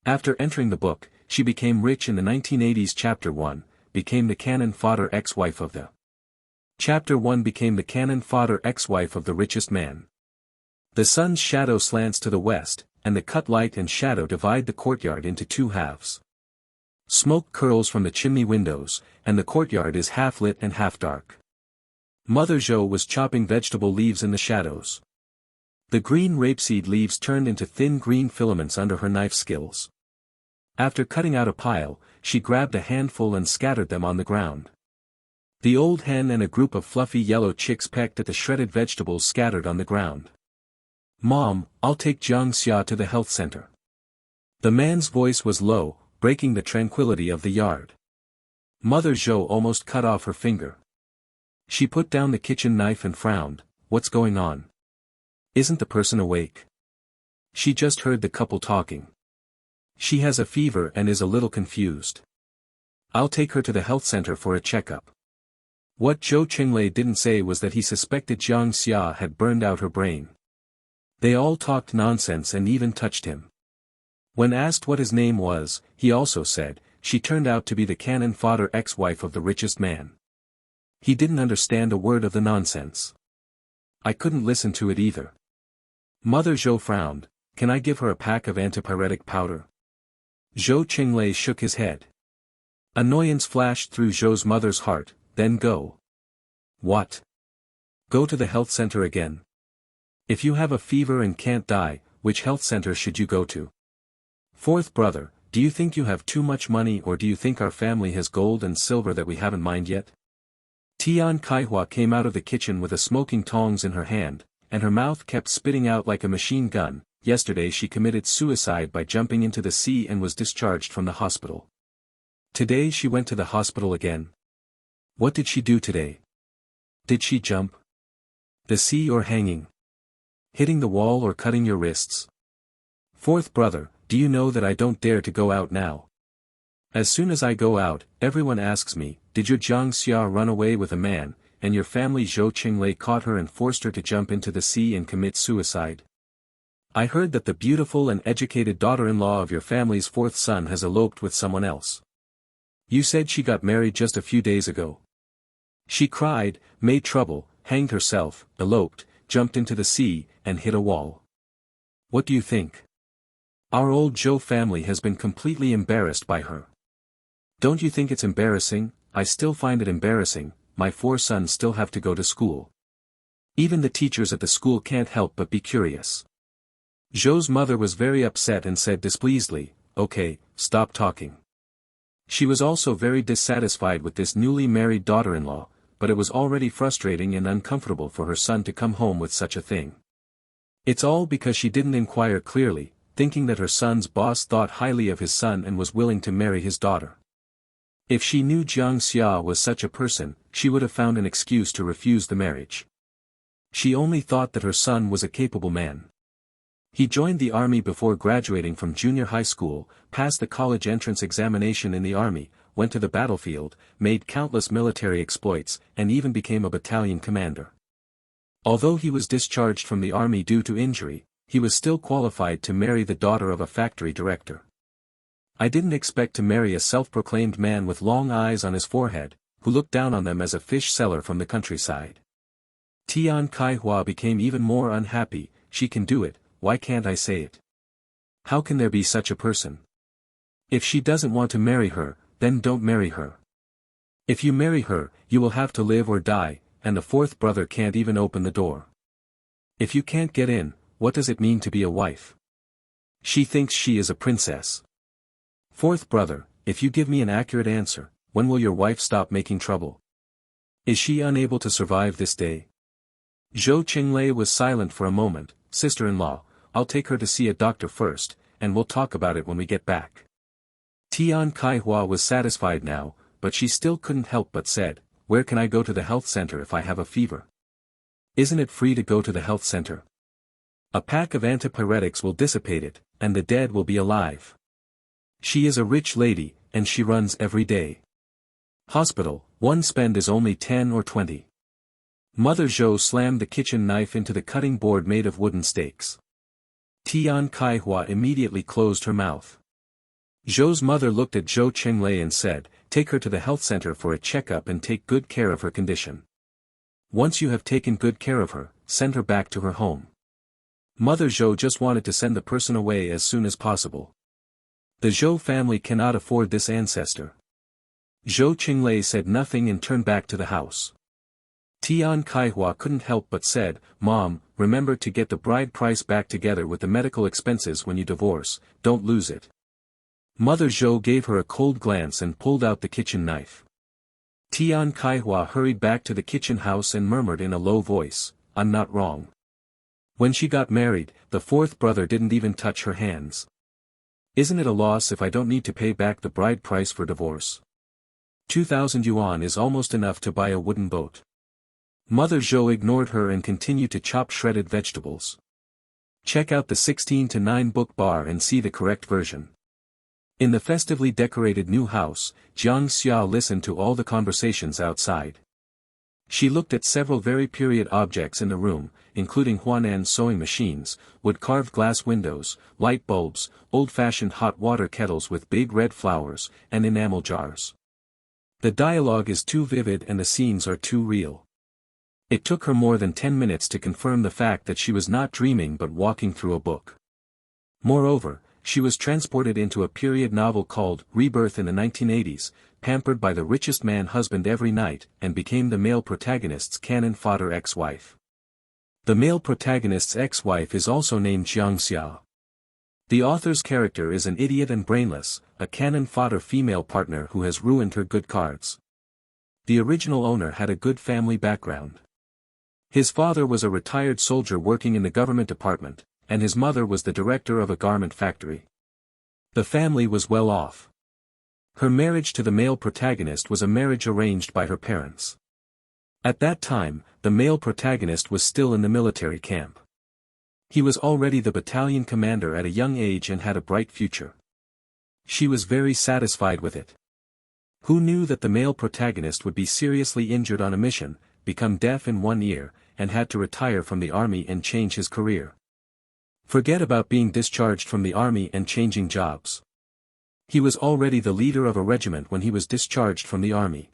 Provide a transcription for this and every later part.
After entering the book, she became rich in the 1980s. Chapter 1, became the cannon fodder ex-wife of the. Chapter 1 became the cannon fodder ex-wife of the richest man. The sun's shadow slants to the west, and the cut light and shadow divide the courtyard into two halves. Smoke curls from the chimney windows, and the courtyard is half lit and half dark. Mother Jo was chopping vegetable leaves in the shadows. The green rapeseed leaves turned into thin green filaments under her knife skills. After cutting out a pile, she grabbed a handful and scattered them on the ground. The old hen and a group of fluffy yellow chicks pecked at the shredded vegetables scattered on the ground. "Mom, I'll take Jiang Xia to the health center." The man's voice was low, breaking the tranquility of the yard. Mother Jo almost cut off her finger. She put down the kitchen knife and frowned. "What's going on? Isn't the person awake?" She just heard the couple talking. "She has a fever and is a little confused. I'll take her to the health center for a checkup." What Zhou Qinglei didn't say was that he suspected Jiang Xia had burned out her brain. They all talked nonsense and even touched him. When asked what his name was, he also said, she turned out to be the cannon fodder ex-wife of the richest man. He didn't understand a word of the nonsense. I couldn't listen to it either. Mother Zhou frowned. "Can I give her a pack of antipyretic powder?" Zhou Qinglei shook his head. Annoyance flashed through Zhou's mother's heart. "Then go." "What? Go to the health center again? If you have a fever and can't die, which health center should you go to?" "Fourth brother, do you think you have too much money, or do you think our family has gold and silver that we haven't mined yet?" Tian Kaihua came out of the kitchen with a smoking tongs in her hand, and her mouth kept spitting out like a machine gun. Yesterday she committed suicide by jumping into the sea and was discharged from the hospital. Today she went to the hospital again. What did she do today? Did she jump? The sea or hanging? Hitting the wall or cutting your wrists? Fourth brother, do you know that I don't dare to go out now? As soon as I go out, everyone asks me, did your Jiang Xia run away with a man, and your family Zhou Qinglei caught her and forced her to jump into the sea and commit suicide? I heard that the beautiful and educated daughter-in-law of your family's fourth son has eloped with someone else. You said she got married just a few days ago. She cried, made trouble, hanged herself, eloped, jumped into the sea, and hit a wall. What do you think? Our old Zhou family has been completely embarrassed by her. Don't you think it's embarrassing? I still find it embarrassing. My four sons still have to go to school. Even the teachers at the school can't help but be curious. Zhou's mother was very upset and said displeasedly, "Okay, stop talking." She was also very dissatisfied with this newly married daughter-in-law, but it was already frustrating and uncomfortable for her son to come home with such a thing. It's all because she didn't inquire clearly, thinking that her son's boss thought highly of his son and was willing to marry his daughter. If she knew Jiang Xia was such a person, she would have found an excuse to refuse the marriage. She only thought that her son was a capable man. He joined the army before graduating from junior high school, passed the college entrance examination in the army, went to the battlefield, made countless military exploits, and even became a battalion commander. Although he was discharged from the army due to injury, he was still qualified to marry the daughter of a factory director. I didn't expect to marry a self-proclaimed man with long eyes on his forehead, who looked down on them as a fish seller from the countryside. Tian Kaihua became even more unhappy. She can do it, why can't I say it? How can there be such a person? If she doesn't want to marry her, then don't marry her. If you marry her, you will have to live or die, and the fourth brother can't even open the door. If you can't get in, what does it mean to be a wife? She thinks she is a princess. Fourth brother, if you give me an accurate answer, when will your wife stop making trouble? Is she unable to survive this day? Zhou Qinglei was silent for a moment. Sister-in-law, I'll take her to see a doctor first, and we'll talk about it when we get back. Tian Kaihua was satisfied now, but she still couldn't help but said, where can I go to the health center if I have a fever? Isn't it free to go to the health center? A pack of antipyretics will dissipate it, and the dead will be alive. She is a rich lady, and she runs every day. Hospital, one spend is only 10 or 20. Mother Zhou slammed the kitchen knife into the cutting board made of wooden stakes. Tian Kaihua immediately closed her mouth. Zhou's mother looked at Zhou Qinglei and said, "Take her to the health center for a checkup and take good care of her condition. Once you have taken good care of her, send her back to her home." Mother Zhou just wanted to send the person away as soon as possible. The Zhou family cannot afford this ancestor. Zhou Qinglei said nothing and turned back to the house. Tian Kaihua couldn't help but said, "Mom, remember to get the bride price back together with the medical expenses when you divorce, don't lose it." Mother Zhou gave her a cold glance and pulled out the kitchen knife. Tian Kaihua hurried back to the kitchen house and murmured in a low voice, "I'm not wrong." When she got married, the fourth brother didn't even touch her hands. Isn't it a loss if I don't need to pay back the bride price for divorce? 2,000 yuan is almost enough to buy a wooden boat. Mother Zhou ignored her and continued to chop shredded vegetables. Check out the 16:9 book bar and see the correct version. In the festively decorated new house, Jiang Xia listened to all the conversations outside. She looked at several very period objects in the room, including Huanan sewing machines, wood-carved glass windows, light bulbs, old-fashioned hot water kettles with big red flowers, and enamel jars. The dialogue is too vivid and the scenes are too real. It took her more than 10 minutes to confirm the fact that she was not dreaming but walking through a book. Moreover, she was transported into a period novel called Rebirth in the 1980s, pampered by the richest man husband every night, and became the male protagonist's cannon fodder ex-wife. The male protagonist's ex-wife is also named Jiang Xia. The author's character is an idiot and brainless, a cannon fodder female partner who has ruined her good cards. The original owner had a good family background. His father was a retired soldier working in the government department, and his mother was the director of a garment factory. The family was well off. Her marriage to the male protagonist was a marriage arranged by her parents. At that time, the male protagonist was still in the military camp. He was already the battalion commander at a young age and had a bright future. She was very satisfied with it. Who knew that the male protagonist would be seriously injured on a mission, become deaf in 1 year, and had to retire from the army and change his career? Forget about being discharged from the army and changing jobs. He was already the leader of a regiment when he was discharged from the army.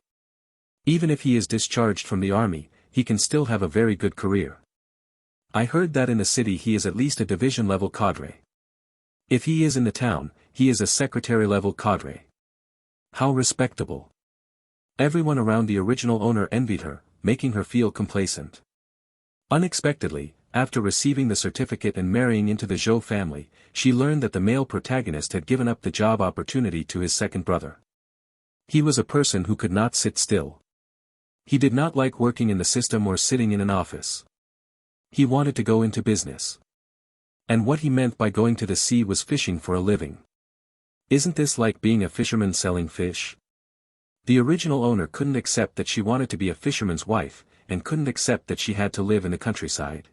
Even if he is discharged from the army, he can still have a very good career. I heard that in the city he is at least a division-level cadre. If he is in the town, he is a secretary-level cadre. How respectable. Everyone around the original owner envied her, making her feel complacent. Unexpectedly, after receiving the certificate and marrying into the Zhou family, she learned that the male protagonist had given up the job opportunity to his second brother. He was a person who could not sit still. He did not like working in the system or sitting in an office. He wanted to go into business. And what he meant by going to the sea was fishing for a living. Isn't this like being a fisherman selling fish? The original owner couldn't accept that she wanted to be a fisherman's wife, and couldn't accept that she had to live in the countryside.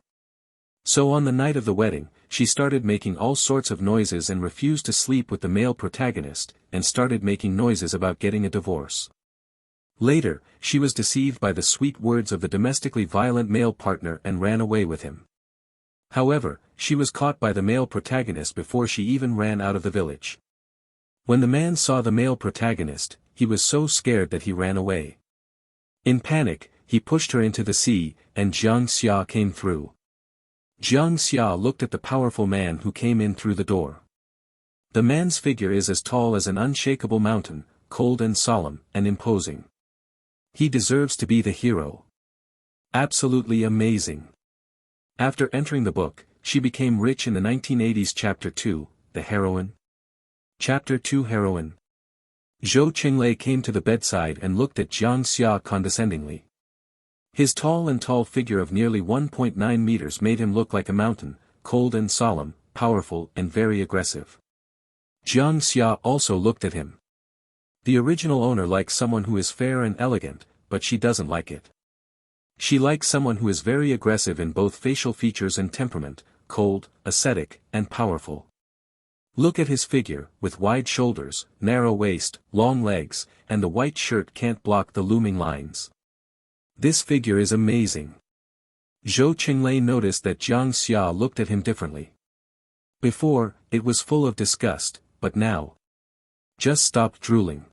So on the night of the wedding, she started making all sorts of noises and refused to sleep with the male protagonist, and started making noises about getting a divorce. Later, she was deceived by the sweet words of the domestically violent male partner and ran away with him. However, she was caught by the male protagonist before she even ran out of the village. When the man saw the male protagonist, he was so scared that he ran away. In panic, he pushed her into the sea, and Jiang Xia came through. Jiang Xia looked at the powerful man who came in through the door. The man's figure is as tall as an unshakable mountain, cold and solemn, and imposing. He deserves to be the hero. Absolutely amazing. After entering the book, she became rich in the 1980s. Chapter 2, The Heroine. Chapter 2 Heroine. Zhou Qinglei came to the bedside and looked at Jiang Xia condescendingly. His tall figure of nearly 1.9 meters made him look like a mountain, cold and solemn, powerful and very aggressive. Jiang Xia also looked at him. The original owner likes someone who is fair and elegant, but she doesn't like it. She likes someone who is very aggressive in both facial features and temperament, cold, ascetic, and powerful. Look at his figure, with wide shoulders, narrow waist, long legs, and the white shirt can't block the looming lines. This figure is amazing. Zhou Qinglei noticed that Jiang Xia looked at him differently. Before, it was full of disgust, but now. Just stopped drooling.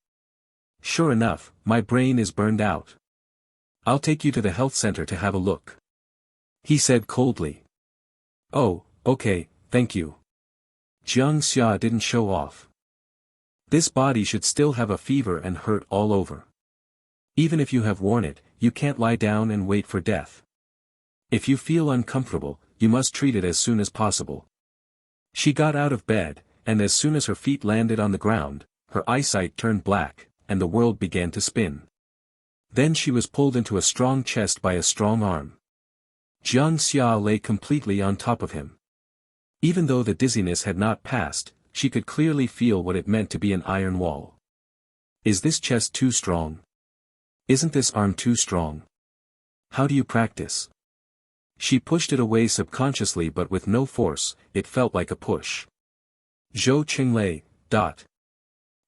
Sure enough, my brain is burned out. I'll take you to the health center to have a look. He said coldly. Oh, okay, thank you. Jiang Xia didn't show off. This body should still have a fever and hurt all over. Even if you have worn it, you can't lie down and wait for death. If you feel uncomfortable, you must treat it as soon as possible. She got out of bed, and as soon as her feet landed on the ground, her eyesight turned black, and the world began to spin. Then she was pulled into a strong chest by a strong arm. Jiang Xia lay completely on top of him. Even though the dizziness had not passed, she could clearly feel what it meant to be an iron wall. Is this chest too strong? Isn't this arm too strong? How do you practice? She pushed it away subconsciously but with no force, it felt like a push. Zhou Qinglei.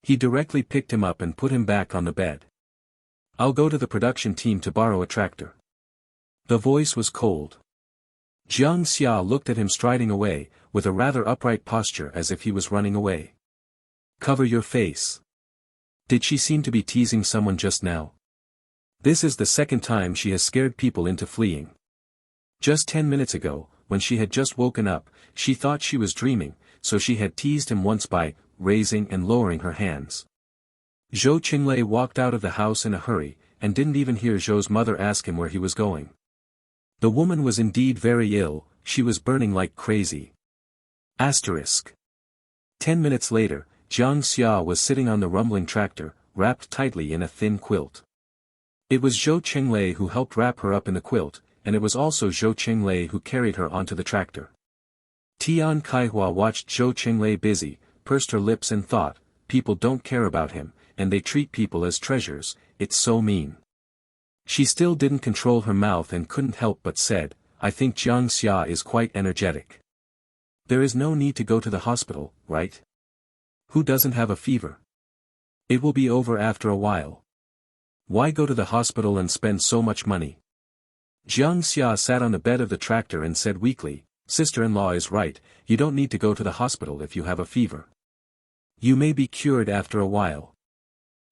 He directly picked him up and put him back on the bed. I'll go to the production team to borrow a tractor. The voice was cold. Jiang Xia looked at him striding away, with a rather upright posture as if he was running away. Cover your face. Did she seem to be teasing someone just now? This is the second time she has scared people into fleeing. Just 10 minutes ago, when she had just woken up, she thought she was dreaming, so she had teased him once by raising and lowering her hands. Zhou Qinglei walked out of the house in a hurry, and didn't even hear Zhou's mother ask him where he was going. The woman was indeed very ill, she was burning like crazy. 10 minutes later, Jiang Xia was sitting on the rumbling tractor, wrapped tightly in a thin quilt. It was Zhou Qinglei who helped wrap her up in the quilt, and it was also Zhou Qinglei who carried her onto the tractor. Tian Kaihua watched Zhou Qinglei busy, pursed her lips and thought, people don't care about him, and they treat people as treasures, it's so mean. She still didn't control her mouth and couldn't help but said, I think Jiang Xia is quite energetic. There is no need to go to the hospital, right? Who doesn't have a fever? It will be over after a while. Why go to the hospital and spend so much money? Jiang Xia sat on the bed of the tractor and said weakly, Sister-in-law is right, you don't need to go to the hospital if you have a fever. You may be cured after a while.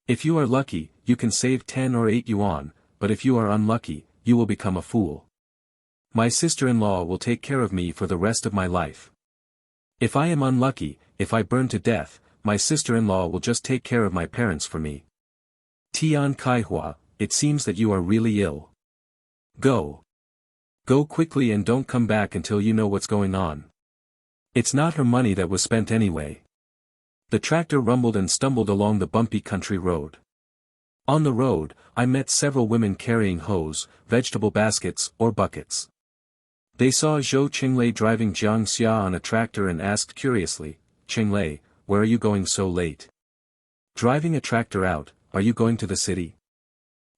If you are lucky, you can save 10 or 8 yuan, but if you are unlucky, you will become a fool. My sister-in-law will take care of me for the rest of my life. If I am unlucky, if I burn to death, my sister-in-law will just take care of my parents for me. Tian Kaihua, it seems that you are really ill. Go. Go quickly and don't come back until you know what's going on. It's not her money that was spent anyway. The tractor rumbled and stumbled along the bumpy country road. On the road, I met several women carrying hoes, vegetable baskets, or buckets. They saw Zhou Qinglei driving Jiang Xia on a tractor and asked curiously, Qinglei, where are you going so late? Driving a tractor out, are you going to the city?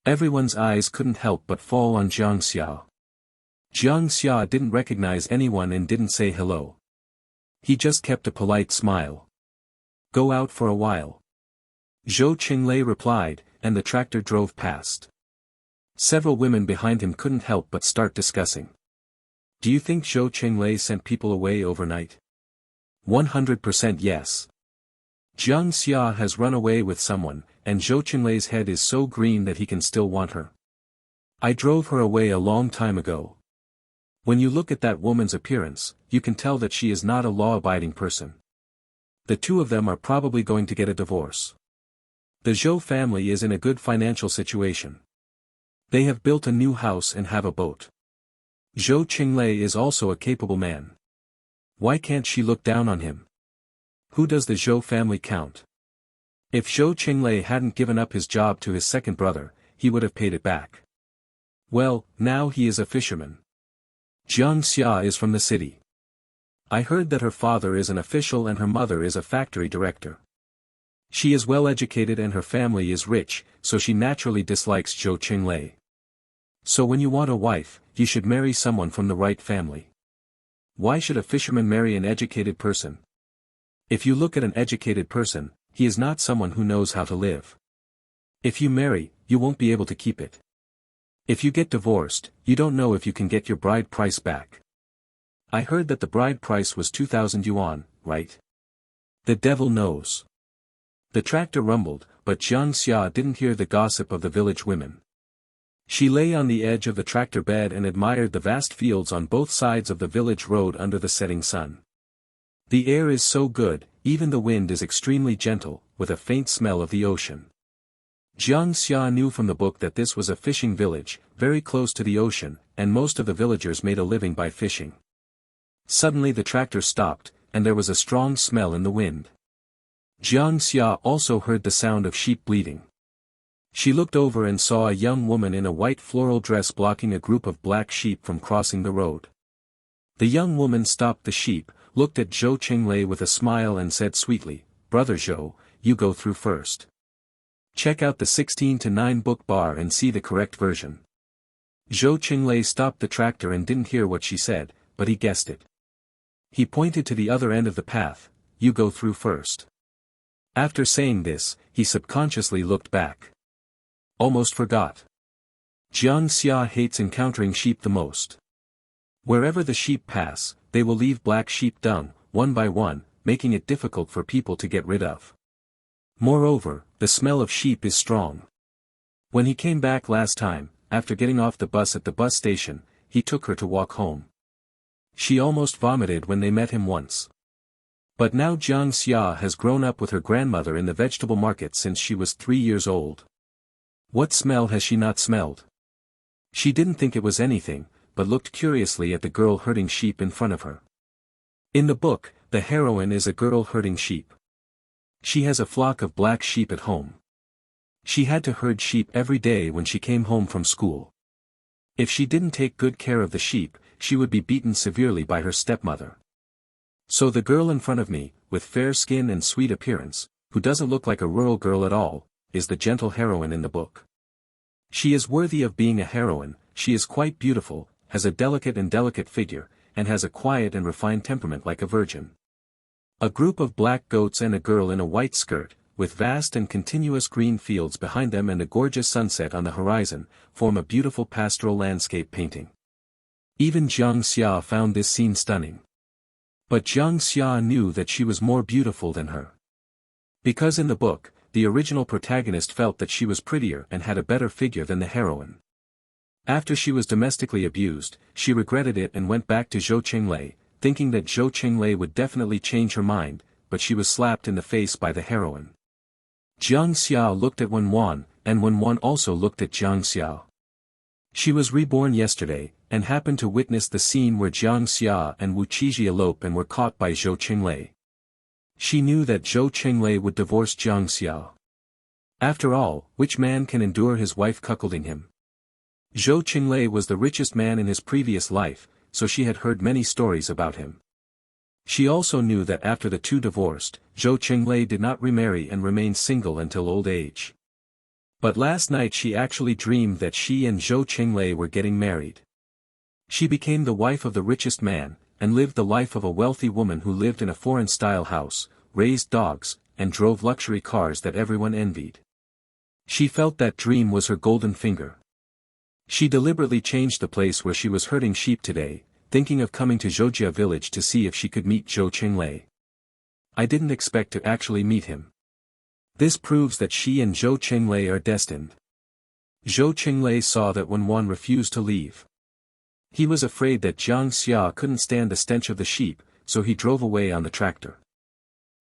Everyone's eyes couldn't help but fall on Jiang Xia. Jiang Xia didn't recognize anyone and didn't say hello. He just kept a polite smile. Go out for a while. Zhou Qinglei replied, and the tractor drove past. Several women behind him couldn't help but start discussing. Do you think Zhou Qinglei sent people away overnight? 100% yes. Jiang Xia has run away with someone, and Zhou Qinglei's head is so green that he can still want her. I drove her away a long time ago. When you look at that woman's appearance, you can tell that she is not a law-abiding person. The two of them are probably going to get a divorce. The Zhou family is in a good financial situation. They have built a new house and have a boat. Zhou Qinglei is also a capable man. Why can't she look down on him? Who does the Zhou family count? If Zhou Qinglei hadn't given up his job to his second brother, he would have paid it back. Well, now he is a fisherman. Jiang Xia is from the city. I heard that her father is an official and her mother is a factory director. She is well educated and her family is rich, so she naturally dislikes Zhou Qinglei. So when you want a wife, you should marry someone from the right family. Why should a fisherman marry an educated person? If you look at an educated person, he is not someone who knows how to live. If you marry, you won't be able to keep it. If you get divorced, you don't know if you can get your bride price back. I heard that the bride price was 2,000 yuan, right? The devil knows. The tractor rumbled, but Jiang Xia didn't hear the gossip of the village women. She lay on the edge of the tractor bed and admired the vast fields on both sides of the village road under the setting sun. The air is so good, even the wind is extremely gentle, with a faint smell of the ocean. Jiang Xia knew from the book that this was a fishing village, very close to the ocean, and most of the villagers made a living by fishing. Suddenly the tractor stopped, and there was a strong smell in the wind. Jiang Xia also heard the sound of sheep bleating. She looked over and saw a young woman in a white floral dress blocking a group of black sheep from crossing the road. The young woman stopped the sheep, looked at Zhou Qinglei with a smile and said sweetly, "Brother Zhou, you go through first. Check out the 16:9 book bar and see the correct version." Zhou Qinglei stopped the tractor and didn't hear what she said, but he guessed it. He pointed to the other end of the path, "You go through first." After saying this, he subconsciously looked back. Almost forgot. Jiang Xia hates encountering sheep the most. Wherever the sheep pass, they will leave black sheep dung, one by one, making it difficult for people to get rid of. Moreover, the smell of sheep is strong. When he came back last time, after getting off the bus at the bus station, he took her to walk home. She almost vomited when they met him once. But now Jiang Xia has grown up with her grandmother in the vegetable market since she was 3 years old. What smell has she not smelled? She didn't think it was anything, but looked curiously at the girl herding sheep in front of her. In the book, the heroine is a girl herding sheep. She has a flock of black sheep at home. She had to herd sheep every day when she came home from school. If she didn't take good care of the sheep, she would be beaten severely by her stepmother. So the girl in front of me, with fair skin and sweet appearance, who doesn't look like a rural girl at all, is the gentle heroine in the book. She is worthy of being a heroine, she is quite beautiful, has a delicate figure, and has a quiet and refined temperament like a virgin. A group of black goats and a girl in a white skirt, with vast and continuous green fields behind them and a gorgeous sunset on the horizon, form a beautiful pastoral landscape painting. Even Jiang Xia found this scene stunning. But Jiang Xia knew that she was more beautiful than her. Because in the book, the original protagonist felt that she was prettier and had a better figure than the heroine. After she was domestically abused, she regretted it and went back to Zhou Qinglei, thinking that Zhou Qinglei would definitely change her mind, but she was slapped in the face by the heroine. Jiang Xia looked at Wen Wan, and Wen Wan also looked at Jiang Xia. She was reborn yesterday, and happened to witness the scene where Jiang Xia and Wu Qizhi elope and were caught by Zhou Qinglei. She knew that Zhou Qinglei would divorce Jiang Xia. After all, which man can endure his wife cuckolding him? Zhou Qinglei was the richest man in his previous life, so she had heard many stories about him. She also knew that after the two divorced, Zhou Qinglei did not remarry and remained single until old age. But last night she actually dreamed that she and Zhou Qinglei were getting married. She became the wife of the richest man, and lived the life of a wealthy woman who lived in a foreign-style house, raised dogs, and drove luxury cars that everyone envied. She felt that dream was her golden finger. She deliberately changed the place where she was herding sheep today, thinking of coming to Zhoujia village to see if she could meet Zhou Qinglei. I didn't expect to actually meet him. This proves that she and Zhou Qinglei are destined. Zhou Qinglei saw that Wen Wan refused to leave. He was afraid that Jiang Xia couldn't stand the stench of the sheep, so he drove away on the tractor.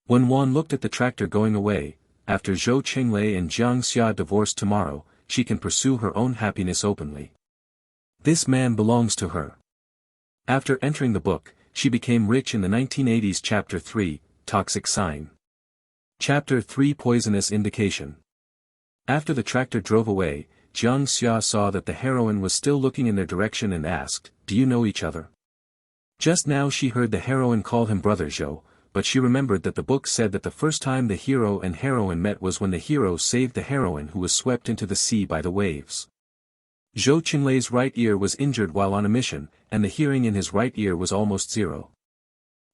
Wen Wan looked at the tractor going away. After Zhou Qinglei and Jiang Xia divorce tomorrow, she can pursue her own happiness openly. This man belongs to her. After entering the book, she became rich in the 1980s. Chapter 3, Toxic Sign. Chapter 3, Poisonous Indication. After the tractor drove away, Jiang Xia saw that the heroine was still looking in their direction and asked, "Do you know each other?" Just now she heard the heroine call him Brother Zhou, but she remembered that the book said that the first time the hero and heroine met was when the hero saved the heroine who was swept into the sea by the waves. Zhou Qinlei's right ear was injured while on a mission, and the hearing in his right ear was almost zero.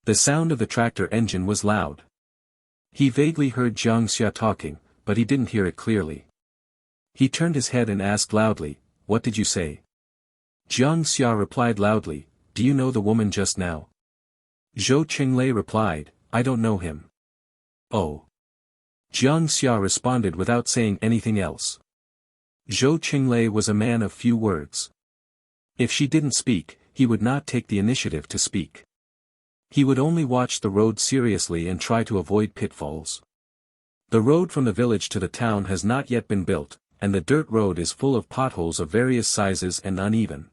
The sound of the tractor engine was loud. He vaguely heard Jiang Xia talking, but he didn't hear it clearly. He turned his head and asked loudly, "What did you say?" Jiang Xia replied loudly, "Do you know the woman just now?" Zhou Qinglei replied, "I don't know him." "Oh. Jiang Xia responded without saying anything else. Zhou Qinglei was a man of few words. If she didn't speak, he would not take the initiative to speak. He would only watch the road seriously and try to avoid pitfalls. The road from the village to the town has not yet been built, and the dirt road is full of potholes of various sizes and uneven.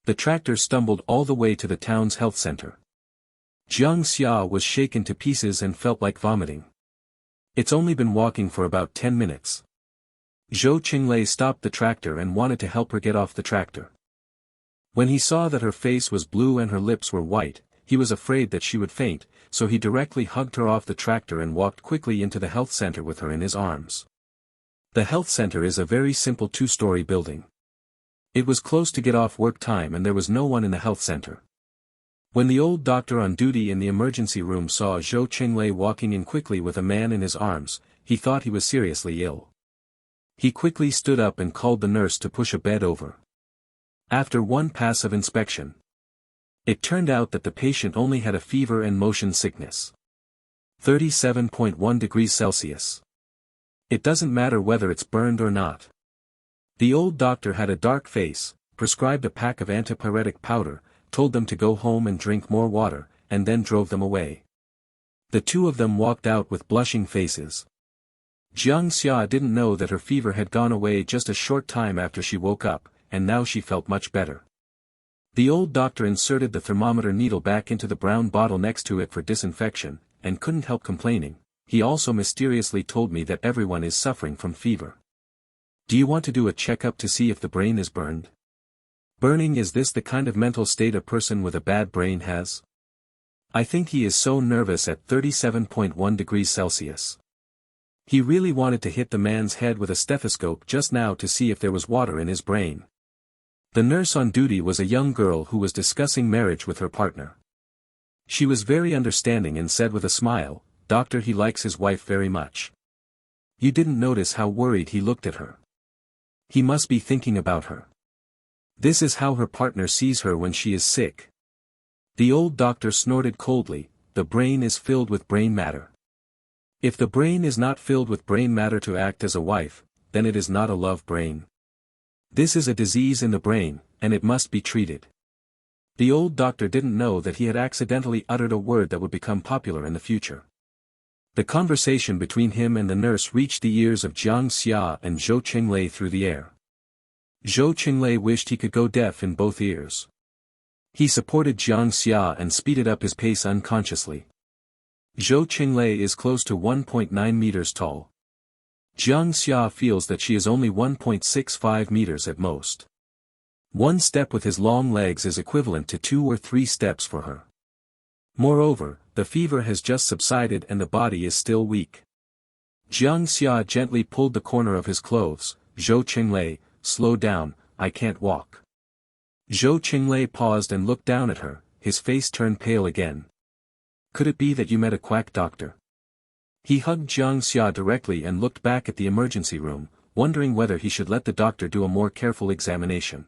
The tractor stumbled all the way to the town's health center. Jiang Xia was shaken to pieces and felt like vomiting. It's only been walking for about 10 minutes. Zhou Qinglei stopped the tractor and wanted to help her get off the tractor. When he saw that her face was blue and her lips were white, he was afraid that she would faint, so he directly hugged her off the tractor and walked quickly into the health center with her in his arms. The health center is a very simple two-story building. It was close to get off work time and there was no one in the health center. When the old doctor on duty in the emergency room saw Zhou Qinglei walking in quickly with a man in his arms, he thought he was seriously ill. He quickly stood up and called the nurse to push a bed over. After one pass of inspection, it turned out that the patient only had a fever and motion sickness. 37.1 degrees Celsius. It doesn't matter whether it's burned or not. The old doctor had a dark face, prescribed a pack of antipyretic powder, told them to go home and drink more water, and then drove them away. The two of them walked out with blushing faces. Jiang Xia didn't know that her fever had gone away just a short time after she woke up, and now she felt much better. The old doctor inserted the thermometer needle back into the brown bottle next to it for disinfection, and couldn't help complaining. He also mysteriously told me that everyone is suffering from fever. Do you want to do a checkup to see if the brain is burned? Burning, is this the kind of mental state a person with a bad brain has? I think he is so nervous at 37.1 degrees Celsius. He really wanted to hit the man's head with a stethoscope just now to see if there was water in his brain. The nurse on duty was a young girl who was discussing marriage with her partner. She was very understanding and said with a smile, "Doctor, he likes his wife very much. You didn't notice how worried he looked at her. He must be thinking about her. This is how her partner sees her when she is sick." The old doctor snorted coldly, "The brain is filled with brain matter. If the brain is not filled with brain matter to act as a wife, then it is not a love brain. This is a disease in the brain, and it must be treated." The old doctor didn't know that he had accidentally uttered a word that would become popular in the future. The conversation between him and the nurse reached the ears of Jiang Xia and Zhou Qinglei through the air. Zhou Qinglei wished he could go deaf in both ears. He supported Jiang Xia and speeded up his pace unconsciously. Zhou Qinglei is close to 1.9 meters tall. Jiang Xia feels that she is only 1.65 meters at most. One step with his long legs is equivalent to 2 or 3 steps for her. Moreover, the fever has just subsided and the body is still weak. Jiang Xia gently pulled the corner of his clothes. "Zhou Qinglei, slow down, I can't walk." Zhou Qinglei paused and looked down at her, his face turned pale again. "Could it be that you met a quack doctor?" He hugged Jiang Xia directly and looked back at the emergency room, wondering whether he should let the doctor do a more careful examination.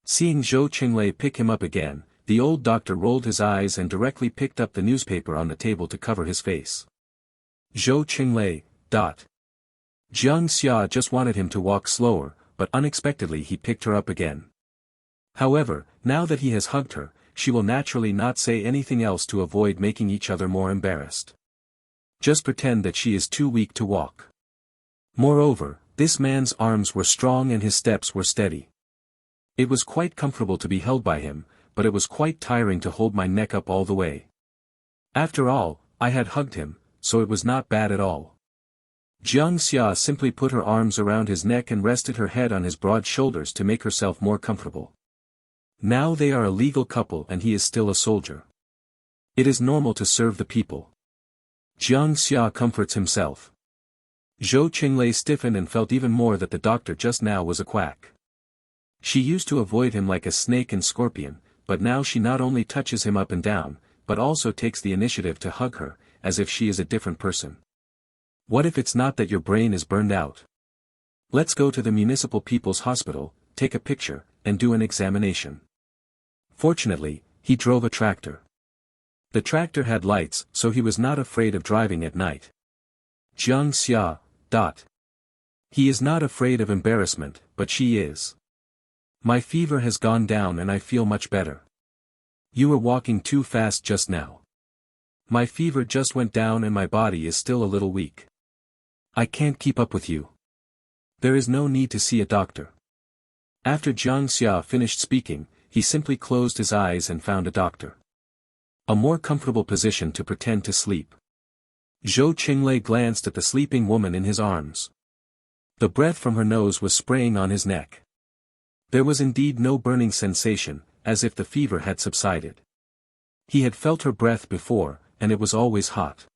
Seeing Zhou Qinglei pick him up again, the old doctor rolled his eyes and directly picked up the newspaper on the table to cover his face. Zhou Qinglei, Jiang Xia just wanted him to walk slower, but unexpectedly he picked her up again. However, now that he has hugged her, she will naturally not say anything else to avoid making each other more embarrassed. Just pretend that she is too weak to walk. Moreover, this man's arms were strong and his steps were steady. It was quite comfortable to be held by him, but it was quite tiring to hold my neck up all the way. After all, I had hugged him, so it was not bad at all. Jiang Xia simply put her arms around his neck and rested her head on his broad shoulders to make herself more comfortable. Now they are a legal couple and he is still a soldier. It is normal to serve the people. Jiang Xia comforts himself. Zhou Qinglei stiffened and felt even more that the doctor just now was a quack. She used to avoid him like a snake and scorpion, but now she not only touches him up and down, but also takes the initiative to hug her, as if she is a different person. What if it's not that your brain is burned out? Let's go to the Municipal People's Hospital, take a picture, and do an examination. Fortunately, he drove a tractor. The tractor had lights, so he was not afraid of driving at night. Jiang Xia. He is not afraid of embarrassment, but she is. My fever has gone down and I feel much better. You were walking too fast just now. My fever just went down and my body is still a little weak. I can't keep up with you. There is no need to see a doctor. After Jiang Xia finished speaking, he simply closed his eyes and found a doctor. A more comfortable position to pretend to sleep. Zhou Qinglei glanced at the sleeping woman in his arms. The breath from her nose was spraying on his neck. There was indeed no burning sensation, as if the fever had subsided. He had felt her breath before, and it was always hot.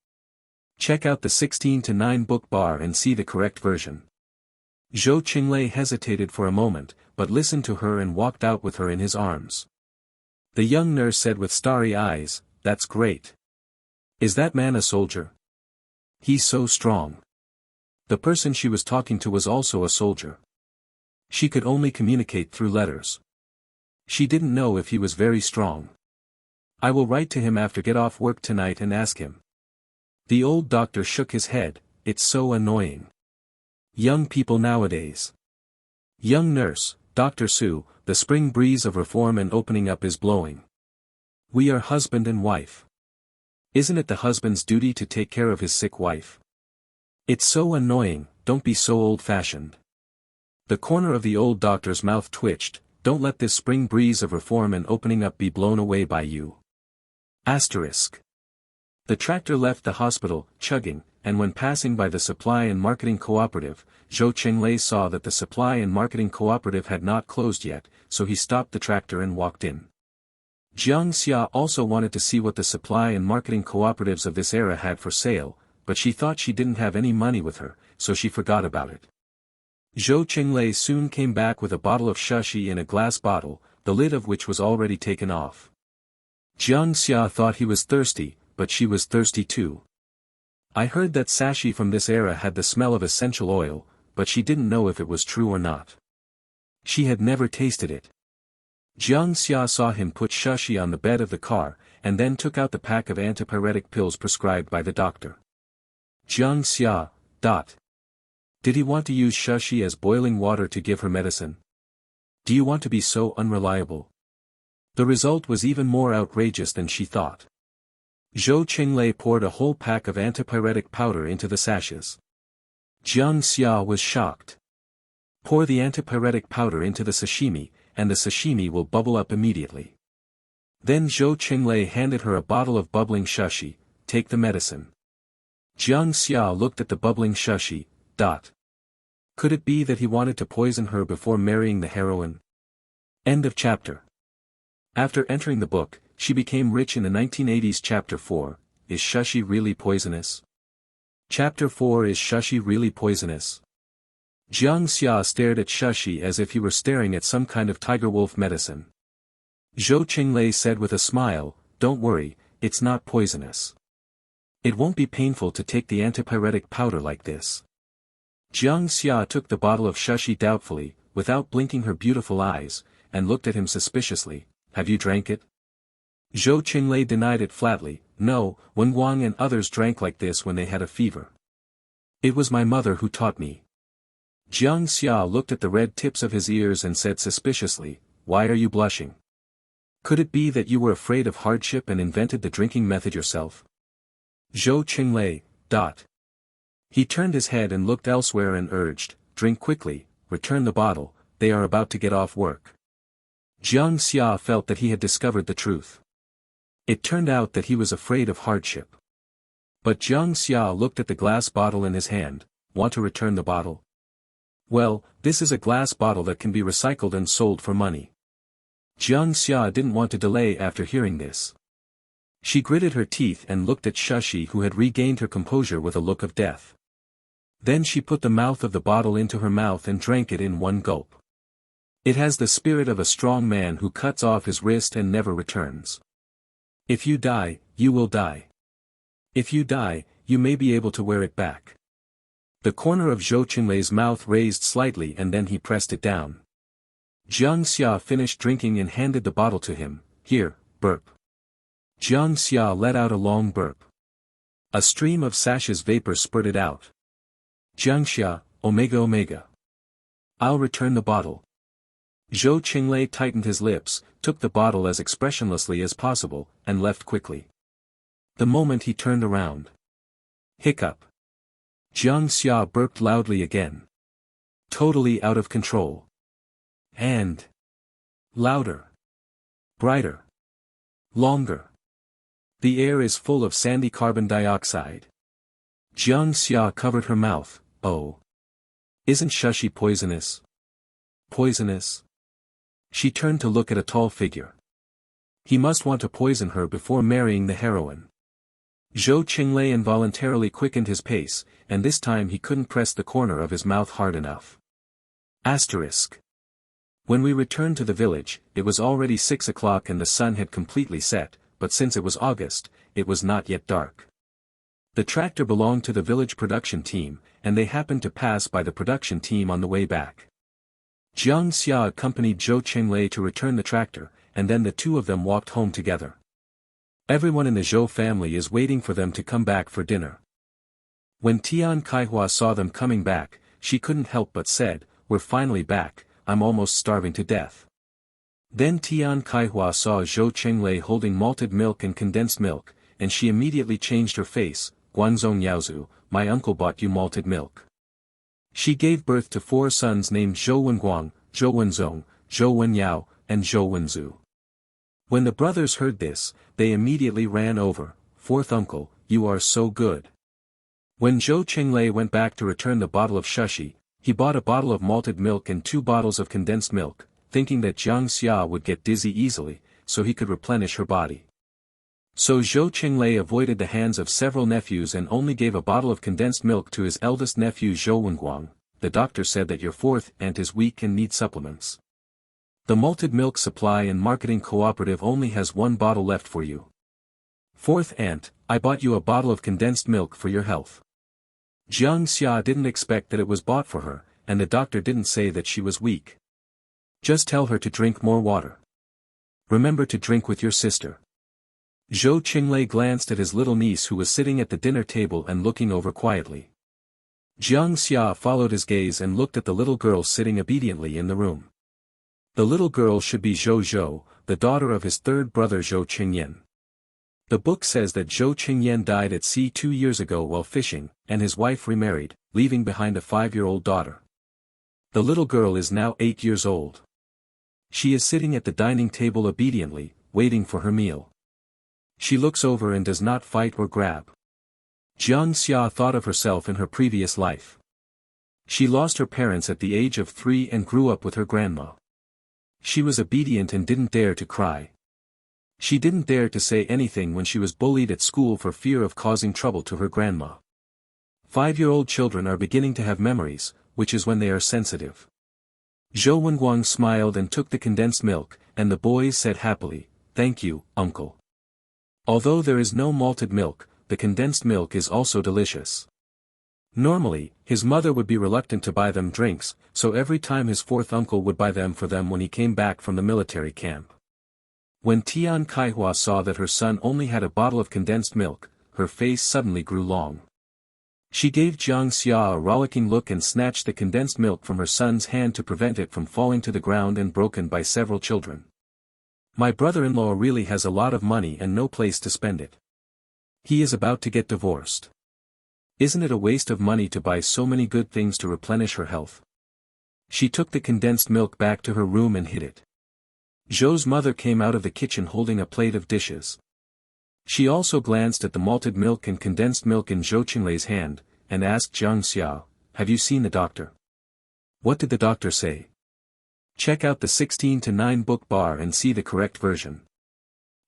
Check out the 16:9 book bar and see the correct version. Zhou Qinglei hesitated for a moment, but listened to her and walked out with her in his arms. The young nurse said with starry eyes, "That's great. Is that man a soldier? He's so strong." The person she was talking to was also a soldier. She could only communicate through letters. She didn't know if he was very strong. I will write to him after get off work tonight and ask him. The old doctor shook his head, "It's so annoying. Young people nowadays." Young nurse, Dr. Su, the spring breeze of reform and opening up is blowing. We are husband and wife. Isn't it the husband's duty to take care of his sick wife? It's so annoying, don't be so old-fashioned. The corner of the old doctor's mouth twitched, don't let this spring breeze of reform and opening up be blown away by you. Asterisk. The tractor left the hospital, chugging, and when passing by the Supply and Marketing Cooperative, Zhou Qinglei saw that the Supply and Marketing Cooperative had not closed yet, so he stopped the tractor and walked in. Jiang Xia also wanted to see what the supply and marketing cooperatives of this era had for sale, but she thought she didn't have any money with her, so she forgot about it. Zhou Qinglei soon came back with a bottle of shashi in a glass bottle, the lid of which was already taken off. Jiang Xia thought he was thirsty, but she was thirsty too. I heard that sashi from this era had the smell of essential oil, but she didn't know if it was true or not. She had never tasted it. Jiang Xia saw him put shashi on the bed of the car, and then took out the pack of antipyretic pills prescribed by the doctor. Jiang Xia. Did he want to use shashi as boiling water to give her medicine? Do you want to be so unreliable? The result was even more outrageous than she thought. Zhou Qinglei poured a whole pack of antipyretic powder into the sachets. Jiang Xia was shocked. Pour the antipyretic powder into the sashimi, and the sashimi will bubble up immediately. Then Zhou Qinglei handed her a bottle of bubbling shashi, take the medicine. Jiang Xia looked at the bubbling shashi. Could it be that he wanted to poison her before marrying the heroine? End of chapter. After entering the book, she became rich in the 1980s. Chapter 4, Is Shashi Really Poisonous? Chapter 4 Is Shashi Really Poisonous? Jiang Xia stared at shashi as if he were staring at some kind of tiger-wolf medicine. Zhou Qinglei said with a smile, don't worry, it's not poisonous. It won't be painful to take the antipyretic powder like this. Jiang Xia took the bottle of shashi doubtfully, without blinking her beautiful eyes, and looked at him suspiciously. Have you drank it? Zhou Qinglei denied it flatly. No, Wen Guang and others drank like this when they had a fever. It was my mother who taught me. Jiang Xia looked at the red tips of his ears and said suspiciously, why are you blushing? Could it be that you were afraid of hardship and invented the drinking method yourself? Zhou Qinglei. He turned his head and looked elsewhere and urged, drink quickly, return the bottle, they are about to get off work. Jiang Xia felt that he had discovered the truth. It turned out that he was afraid of hardship. But Jiang Xia looked at the glass bottle in his hand. Want to return the bottle? Well, this is a glass bottle that can be recycled and sold for money. Jiang Xia didn't want to delay after hearing this. She gritted her teeth and looked at Shashi, who had regained her composure with a look of death. Then she put the mouth of the bottle into her mouth and drank it in one gulp. It has the spirit of a strong man who cuts off his wrist and never returns. If you die, you will die. If you die, you may be able to wear it back. The corner of Zhou Qinlei's mouth raised slightly and then he pressed it down. Jiang Xia finished drinking and handed the bottle to him. Here, burp. Jiang Xia let out a long burp. A stream of sash's vapor spurted out. Jiangxia, Omega Omega. I'll return the bottle. Zhou Qinglei tightened his lips, took the bottle as expressionlessly as possible, and left quickly. The moment he turned around. Hiccup. Jiang Xia burped loudly again. Totally out of control. And louder. Brighter. Longer. The air is full of sandy carbon dioxide. Jiang Xia covered her mouth. Oh. Isn't Shashi poisonous? Poisonous? She turned to look at a tall figure. He must want to poison her before marrying the heroine. Zhou Qinglei involuntarily quickened his pace, and this time he couldn't press the corner of his mouth hard enough. Asterisk. When we returned to the village, it was already 6 o'clock and the sun had completely set, but since it was August, it was not yet dark. The tractor belonged to the village production team, and they happened to pass by the production team on the way back. Jiang Xia accompanied Zhou Qinglei to return the tractor, and then the two of them walked home together. Everyone in the Zhou family is waiting for them to come back for dinner. When Tian Kaihua saw them coming back, she couldn't help but said, "We're finally back, I'm almost starving to death." Then Tian Kaihua saw Zhou Qinglei holding malted milk and condensed milk, and she immediately changed her face. "Guangzong Yaozu, my uncle bought you malted milk." She gave birth to 4 sons named Zhou Wenguang, Zhou Wenzong, Zhou Wenyao, and Zhou Wenzu. When the brothers heard this, they immediately ran over. "Fourth uncle, you are so good." When Zhou Qinglei went back to return the bottle of shashi, he bought a bottle of malted milk and 2 bottles of condensed milk, thinking that Jiang Xia would get dizzy easily, so he could replenish her body. So Zhou Qinglei avoided the hands of several nephews and only gave a bottle of condensed milk to his eldest nephew Zhou Wenguang. "The doctor said that your fourth aunt is weak and needs supplements. The malted milk supply and marketing cooperative only has 1 bottle left for you. Fourth aunt, I bought you a bottle of condensed milk for your health." Jiang Xia didn't expect that it was bought for her, and the doctor didn't say that she was weak. "Just tell her to drink more water. Remember to drink with your sister." Zhou Qinglei glanced at his little niece who was sitting at the dinner table and looking over quietly. Jiang Xia followed his gaze and looked at the little girl sitting obediently in the room. The little girl should be Zhou Zhou, the daughter of his third brother Zhou Qingyan. The book says that Zhou Qingyan died at sea 2 years ago while fishing, and his wife remarried, leaving behind a 5-year-old daughter. The little girl is now 8 years old. She is sitting at the dining table obediently, waiting for her meal. She looks over and does not fight or grab. Jiang Xia thought of herself in her previous life. She lost her parents at the age of 3 and grew up with her grandma. She was obedient and didn't dare to cry. She didn't dare to say anything when she was bullied at school for fear of causing trouble to her grandma. 5-year-old children are beginning to have memories, which is when they are sensitive. Zhou Wenguang smiled and took the condensed milk, and the boys said happily, "Thank you, uncle." Although there is no malted milk, the condensed milk is also delicious. Normally, his mother would be reluctant to buy them drinks, so every time his fourth uncle would buy them for them when he came back from the military camp. When Tian Kaihua saw that her son only had a bottle of condensed milk, her face suddenly grew long. She gave Jiang Xia a rollicking look and snatched the condensed milk from her son's hand to prevent it from falling to the ground and broken by several children. "My brother-in-law really has a lot of money and no place to spend it. He is about to get divorced. Isn't it a waste of money to buy so many good things to replenish her health?" She took the condensed milk back to her room and hid it. Zhou's mother came out of the kitchen holding a plate of dishes. She also glanced at the malted milk and condensed milk in Zhou Qinglei's hand, and asked Jiang Xia, "Have you seen the doctor? What did the doctor say?" Check out the 16:9 book bar and see the correct version.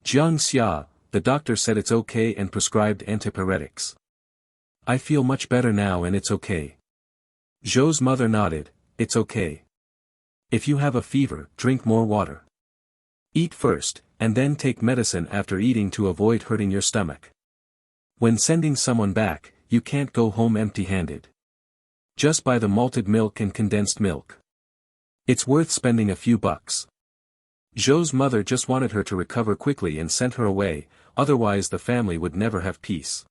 Jiang Xia, the doctor said it's okay and prescribed antipyretics. "I feel much better now and it's okay." Zhou's mother nodded, "It's okay. If you have a fever, drink more water. Eat first, and then take medicine after eating to avoid hurting your stomach. When sending someone back, you can't go home empty-handed. Just buy the malted milk and condensed milk. It's worth spending a few bucks." Zhou's mother just wanted her to recover quickly and sent her away, otherwise the family would never have peace.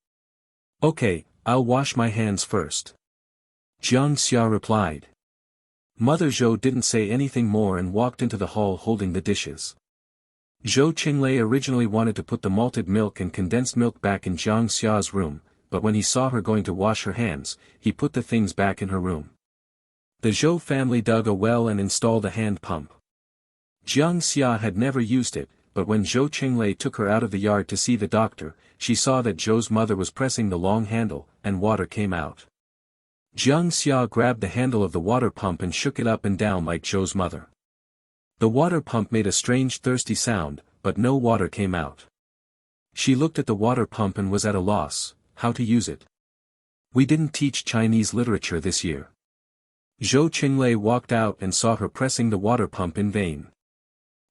"Okay, I'll wash my hands first." Jiang Xia replied. Mother Zhou didn't say anything more and walked into the hall holding the dishes. Zhou Qinglei originally wanted to put the malted milk and condensed milk back in Jiang Xia's room, but when he saw her going to wash her hands, he put the things back in her room. The Zhou family dug a well and installed a hand pump. Jiang Xia had never used it, but when Zhou Qinglei took her out of the yard to see the doctor, she saw that Zhou's mother was pressing the long handle, and water came out. Jiang Xia grabbed the handle of the water pump and shook it up and down like Zhou's mother. The water pump made a strange thirsty sound, but no water came out. She looked at the water pump and was at a loss, how to use it. We didn't teach Chinese literature this year. Zhou Qinglei walked out and saw her pressing the water pump in vain.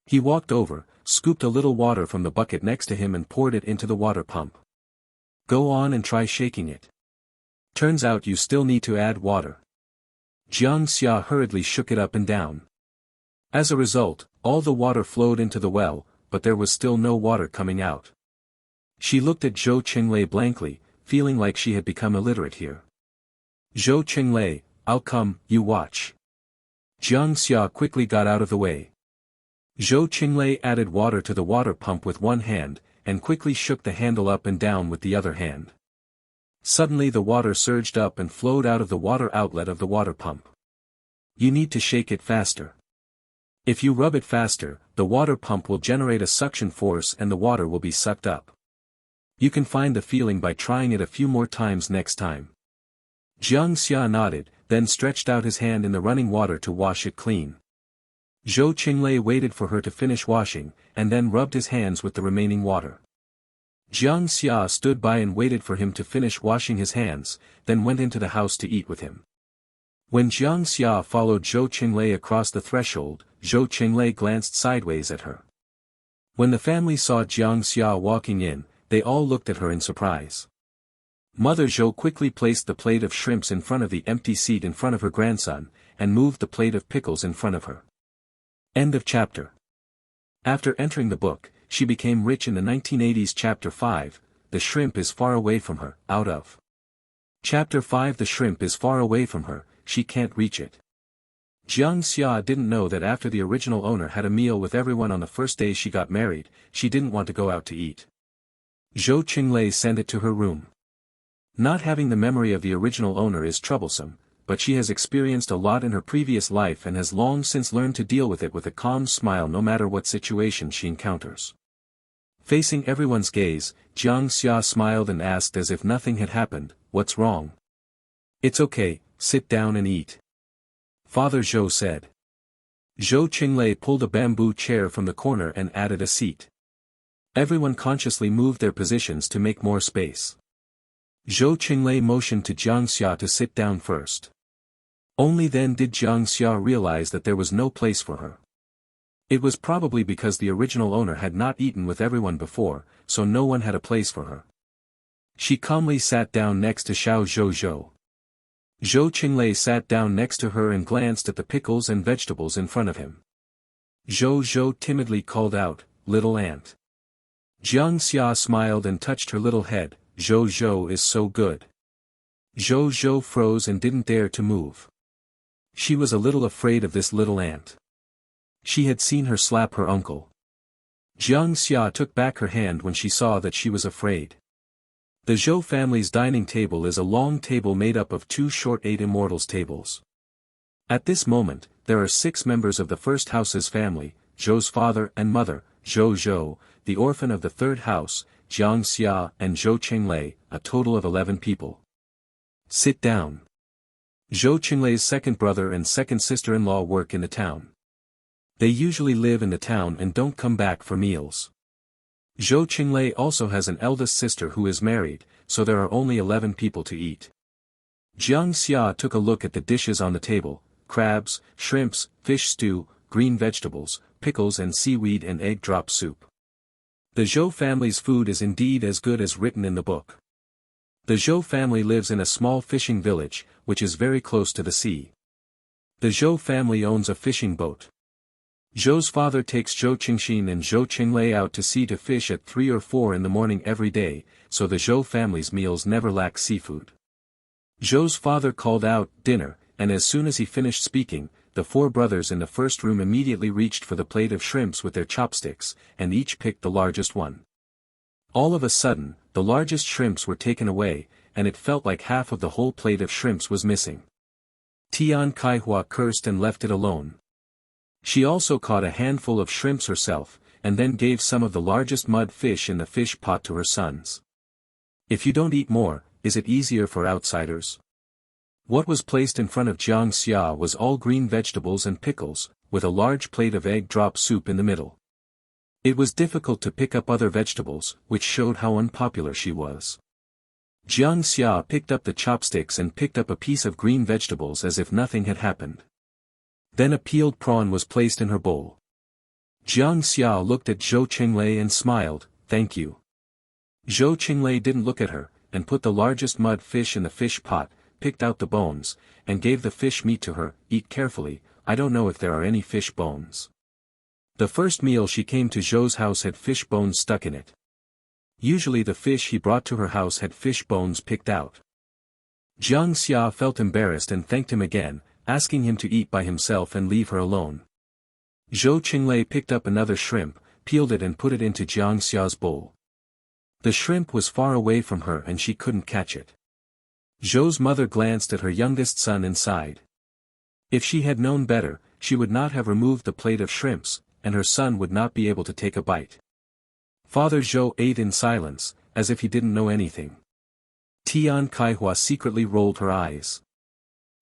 He walked over, scooped a little water from the bucket next to him and poured it into the water pump. Go on and try shaking it. Turns out you still need to add water. Jiang Xia hurriedly shook it up and down. As a result, all the water flowed into the well, but there was still no water coming out. She looked at Zhou Qinglei blankly, feeling like she had become illiterate here. Zhou Qinglei, I'll come, you watch. Jiang Xia quickly got out of the way. Zhou Qinglei added water to the water pump with one hand, and quickly shook the handle up and down with the other hand. Suddenly the water surged up and flowed out of the water outlet of the water pump. You need to shake it faster. If you rub it faster, the water pump will generate a suction force and the water will be sucked up. You can find the feeling by trying it a few more times next time. Jiang Xia nodded, then stretched out his hand in the running water to wash it clean. Zhou Qinglei waited for her to finish washing, and then rubbed his hands with the remaining water. Jiang Xia stood by and waited for him to finish washing his hands, then went into the house to eat with him. When Jiang Xia followed Zhou Qinglei across the threshold, Zhou Qinglei glanced sideways at her. When the family saw Jiang Xia walking in, they all looked at her in surprise. Mother Zhou quickly placed the plate of shrimps in front of the empty seat in front of her grandson, and moved the plate of pickles in front of her. End of chapter. After entering the book, she became rich in the 1980s. Chapter 5, The Shrimp is Far Away from Her, out of. Chapter 5 The Shrimp is far away from her, she can't reach it. Jiang Xia didn't know that after the original owner had a meal with everyone on the first day she got married, she didn't want to go out to eat. Zhou Qinglei sent it to her room. Not having the memory of the original owner is troublesome, but she has experienced a lot in her previous life and has long since learned to deal with it with a calm smile no matter what situation she encounters. Facing everyone's gaze, Jiang Xia smiled and asked as if nothing had happened, "What's wrong?" "It's okay, sit down and eat," Father Zhou said. Zhou Qinglei pulled a bamboo chair from the corner and added a seat. Everyone consciously moved their positions to make more space. Zhou Qinglei motioned to Jiang Xia to sit down first. Only then did Jiang Xia realize that there was no place for her. It was probably because the original owner had not eaten with everyone before, so no one had a place for her. She calmly sat down next to Xiao Zhou. Zhou Qinglei sat down next to her and glanced at the pickles and vegetables in front of him. Zhou timidly called out, "Little aunt." Jiang Xia smiled and touched her little head. Zhou is so good." Zhou froze and didn't dare to move. She was a little afraid of this little aunt. She had seen her slap her uncle. Jiang Xia took back her hand when she saw that she was afraid. The Zhou family's dining table is a long table made up of two short 8 immortals tables. At this moment, there are 6 members of the first house's family, Zhou's father and mother, Zhou, the orphan of the third house, Jiang Xia and Zhou Qinglei, a total of 11 people. Sit down. Zhou Qinglei's second brother and second sister-in-law work in the town. They usually live in the town and don't come back for meals. Zhou Qinglei also has an eldest sister who is married, so there are only 11 people to eat. Jiang Xia took a look at the dishes on the table: crabs, shrimps, fish stew, green vegetables, pickles and seaweed and egg drop soup. The Zhou family's food is indeed as good as written in the book. The Zhou family lives in a small fishing village, which is very close to the sea. The Zhou family owns a fishing boat. Zhou's father takes Zhou Qingxin and Zhou Qinglei out to sea to fish at 3 or 4 in the morning every day, so the Zhou family's meals never lack seafood. Zhou's father called out, "Dinner," and as soon as he finished speaking, the four brothers in the first room immediately reached for the plate of shrimps with their chopsticks, and each picked the largest one. All of a sudden, the largest shrimps were taken away, and it felt like half of the whole plate of shrimps was missing. Tian Kaihua cursed and left it alone. She also caught a handful of shrimps herself, and then gave some of the largest mud fish in the fish pot to her sons. "If you don't eat more, is it easier for outsiders?" What was placed in front of Jiang Xia was all green vegetables and pickles, with a large plate of egg drop soup in the middle. It was difficult to pick up other vegetables, which showed how unpopular she was. Jiang Xia picked up the chopsticks and picked up a piece of green vegetables as if nothing had happened. Then a peeled prawn was placed in her bowl. Jiang Xia looked at Zhou Qinglei and smiled, "Thank you." Zhou Qinglei didn't look at her, and put the largest mud fish in the fish pot, picked out the bones, and gave the fish meat to her. "Eat carefully, I don't know if there are any fish bones." The first meal she came to Zhou's house had fish bones stuck in it. Usually the fish he brought to her house had fish bones picked out. Jiang Xia felt embarrassed and thanked him again, asking him to eat by himself and leave her alone. Zhou Qinglei picked up another shrimp, peeled it and put it into Jiang Xia's bowl. The shrimp was far away from her and she couldn't catch it. Zhou's mother glanced at her youngest son and sighed. If she had known better, she would not have removed the plate of shrimps, and her son would not be able to take a bite. Father Zhou ate in silence, as if he didn't know anything. Tian Kaihua secretly rolled her eyes.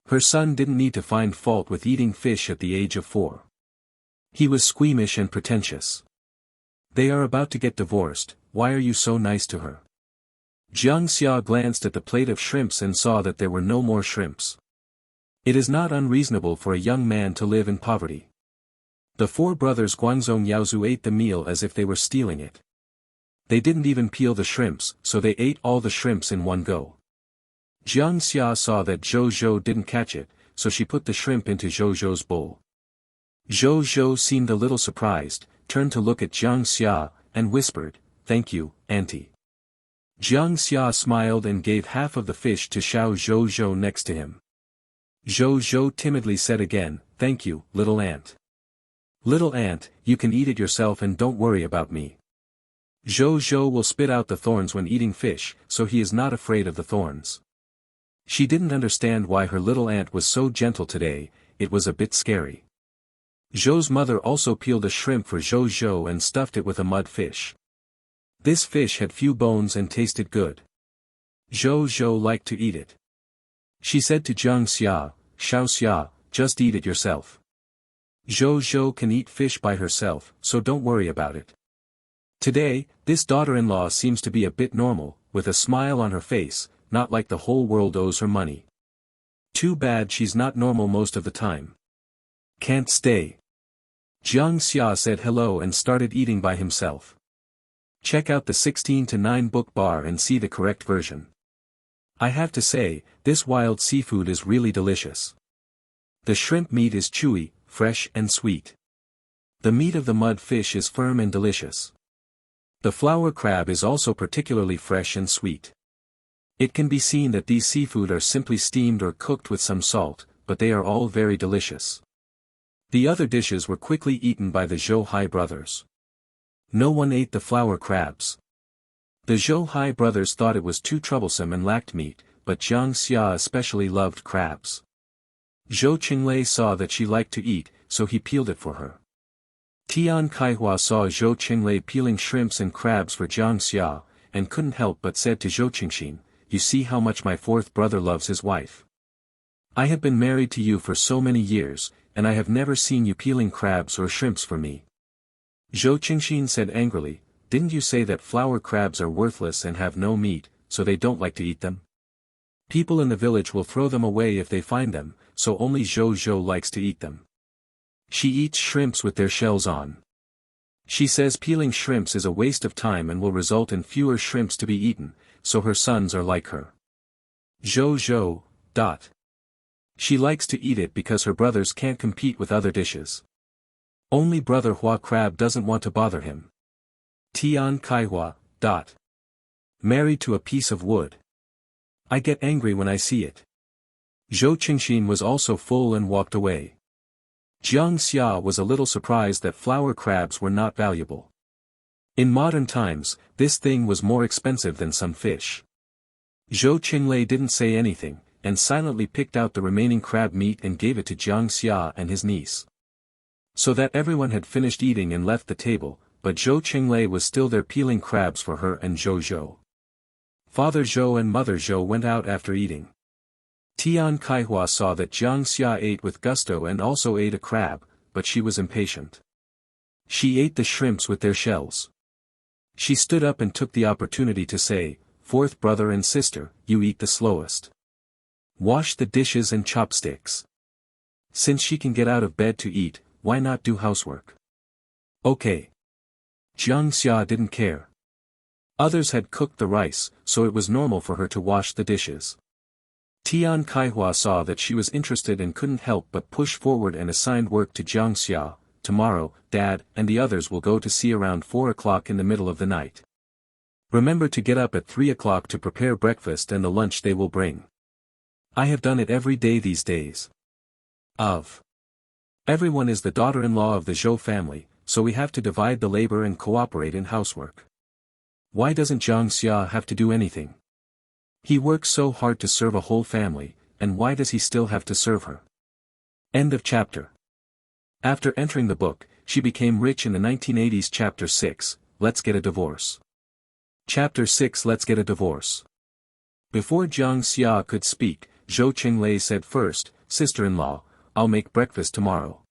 Her son didn't need to find fault with eating fish at the age of 4. He was squeamish and pretentious. "They are about to get divorced, why are you so nice to her?" Jiang Xia glanced at the plate of shrimps and saw that there were no more shrimps. It is not unreasonable for a young man to live in poverty. The four brothers Guangzong Yaozu ate the meal as if they were stealing it. They didn't even peel the shrimps, so they ate all the shrimps in one go. Jiang Xia saw that Zhou Zhou didn't catch it, so she put the shrimp into Zhou Zhou's bowl. Zhou Zhou seemed a little surprised, turned to look at Jiang Xia, and whispered, "Thank you, auntie." Jiang Xia smiled and gave half of the fish to Xiao Zhou Zhou next to him. Zhou Zhou timidly said again, "Thank you, little aunt." "Little aunt, you can eat it yourself and don't worry about me." Zhou Zhou will spit out the thorns when eating fish, so he is not afraid of the thorns. She didn't understand why her little aunt was so gentle today, it was a bit scary. Zhou's mother also peeled a shrimp for Zhou Zhou and stuffed it with a mud fish. This fish had few bones and tasted good. Zhou Zhou liked to eat it. She said to Jiang Xia, "Xiao Xia, just eat it yourself. Zhou Zhou can eat fish by herself, so don't worry about it." Today, this daughter-in-law seems to be a bit normal, with a smile on her face, not like the whole world owes her money. Too bad she's not normal most of the time. "Can't stay." Jiang Xia said hello and started eating by himself. Check out the 16:9 book bar and see the correct version. I have to say, this wild seafood is really delicious. The shrimp meat is chewy, fresh and sweet. The meat of the mud fish is firm and delicious. The flower crab is also particularly fresh and sweet. It can be seen that these seafood are simply steamed or cooked with some salt, but they are all very delicious. The other dishes were quickly eaten by the Zhou Hai brothers. No one ate the flower crabs. The Zhou Hai brothers thought it was too troublesome and lacked meat, but Jiang Xia especially loved crabs. Zhou Qinglei saw that she liked to eat, so he peeled it for her. Tian Kaihua saw Zhou Qinglei peeling shrimps and crabs for Jiang Xia, and couldn't help but said to Zhou Qingxin, "You see how much my fourth brother loves his wife. I have been married to you for so many years, and I have never seen you peeling crabs or shrimps for me." Zhou Qingxin said angrily, "Didn't you say that flower crabs are worthless and have no meat, so they don't like to eat them? People in the village will throw them away if they find them, so only Zhou Zhou likes to eat them. She eats shrimps with their shells on. She says peeling shrimps is a waste of time and will result in fewer shrimps to be eaten, so her sons are like her. Zhou Zhou. She likes to eat it because her brothers can't compete with other dishes. Only brother Hua Crab doesn't want to bother him. Tian Kaihua. Married to a piece of wood. I get angry when I see it. Zhou Qingxin was also full and walked away. Jiang Xia was a little surprised that flower crabs were not valuable. In modern times, this thing was more expensive than some fish. Zhou Qinglei didn't say anything, and silently picked out the remaining crab meat and gave it to Jiang Xia and his niece. So that everyone had finished eating and left the table, but Zhou Qinglei was still there peeling crabs for her and Zhou Zhou. Father Zhou and Mother Zhou went out after eating. Tian Kaihua saw that Jiang Xia ate with gusto and also ate a crab, but she was impatient. She ate the shrimps with their shells. She stood up and took the opportunity to say, "Fourth brother and sister, you eat the slowest. Wash the dishes and chopsticks." Since she can get out of bed to eat, why not do housework? Okay. Jiang Xia didn't care. Others had cooked the rice, so it was normal for her to wash the dishes. Tian Kaihua saw that she was interested and couldn't help but push forward and assigned work to Jiang Xia. "Tomorrow, Dad and the others will go to sea around 4 o'clock in the middle of the night. Remember to get up at 3 o'clock to prepare breakfast and the lunch they will bring. I have done it every day these days. Everyone is the daughter-in-law of the Zhou family, so we have to divide the labor and cooperate in housework. Why doesn't Jiang Xia have to do anything? He works so hard to serve a whole family, and why does he still have to serve her?" End of chapter. After entering the book, she became rich in the 1980s. Chapter 6, Let's Get a Divorce. Chapter 6, Let's Get a Divorce. Before Jiang Xia could speak, Zhou Qinglei said first, "Sister-in-law, I'll make breakfast tomorrow.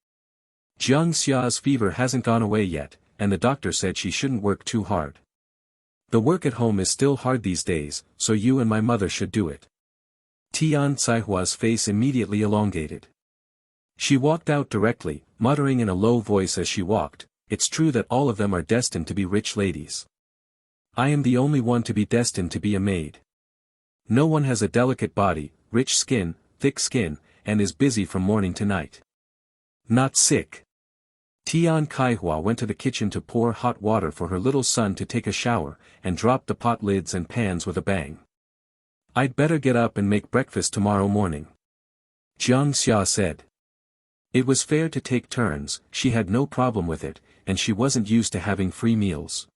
Jiang Xia's fever hasn't gone away yet, and the doctor said she shouldn't work too hard. The work at home is still hard these days, so you and my mother should do it." Tian Caihua's face immediately elongated. She walked out directly, muttering in a low voice as she walked, "It's true that all of them are destined to be rich ladies. I am the only one to be destined to be a maid. No one has a delicate body, rich skin, thick skin, and is busy from morning to night. Not sick." Tian Kaihua went to the kitchen to pour hot water for her little son to take a shower, and dropped the pot lids and pans with a bang. "I'd better get up and make breakfast tomorrow morning," Jiang Xia said. It was fair to take turns, she had no problem with it, and she wasn't used to having free meals.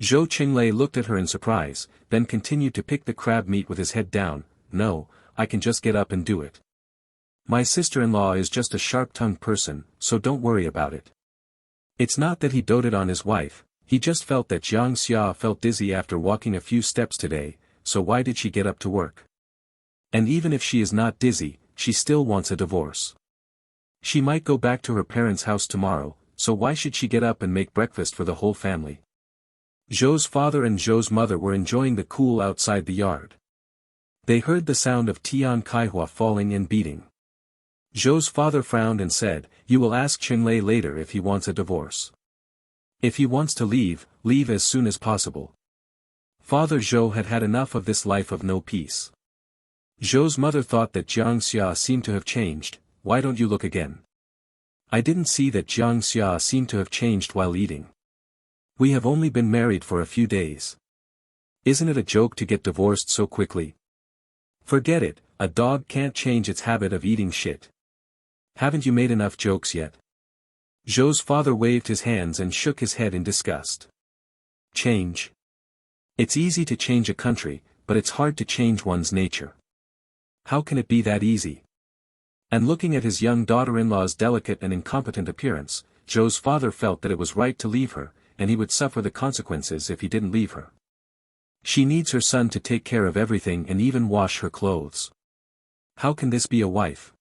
Zhou Qinglei looked at her in surprise, then continued to pick the crab meat with his head down. "No, I can just get up and do it. My sister-in-law is just a sharp-tongued person, so don't worry about it." It's not that he doted on his wife, he just felt that Jiang Xia felt dizzy after walking a few steps today, so why did she get up to work? And even if she is not dizzy, she still wants a divorce. She might go back to her parents' house tomorrow, so why should she get up and make breakfast for the whole family? Zhou's father and Zhou's mother were enjoying the cool outside the yard. They heard the sound of Tian Kaihua falling and beating. Zhou's father frowned and said, "You will ask Qinglei later if he wants a divorce. If he wants to leave, leave as soon as possible." Father Zhou had had enough of this life of no peace. Zhou's mother thought that Jiang Xia seemed to have changed. "Why don't you look again?" "I didn't see that Jiang Xia seemed to have changed while eating. We have only been married for a few days. Isn't it a joke to get divorced so quickly?" "Forget it, a dog can't change its habit of eating shit. Haven't you made enough jokes yet?" Zhou's father waved his hands and shook his head in disgust. "Change? It's easy to change a country, but it's hard to change one's nature. How can it be that easy?" And looking at his young daughter-in-law's delicate and incompetent appearance, Zhou's father felt that it was right to leave her, and he would suffer the consequences if he didn't leave her. She needs her son to take care of everything and even wash her clothes. How can this be a wife?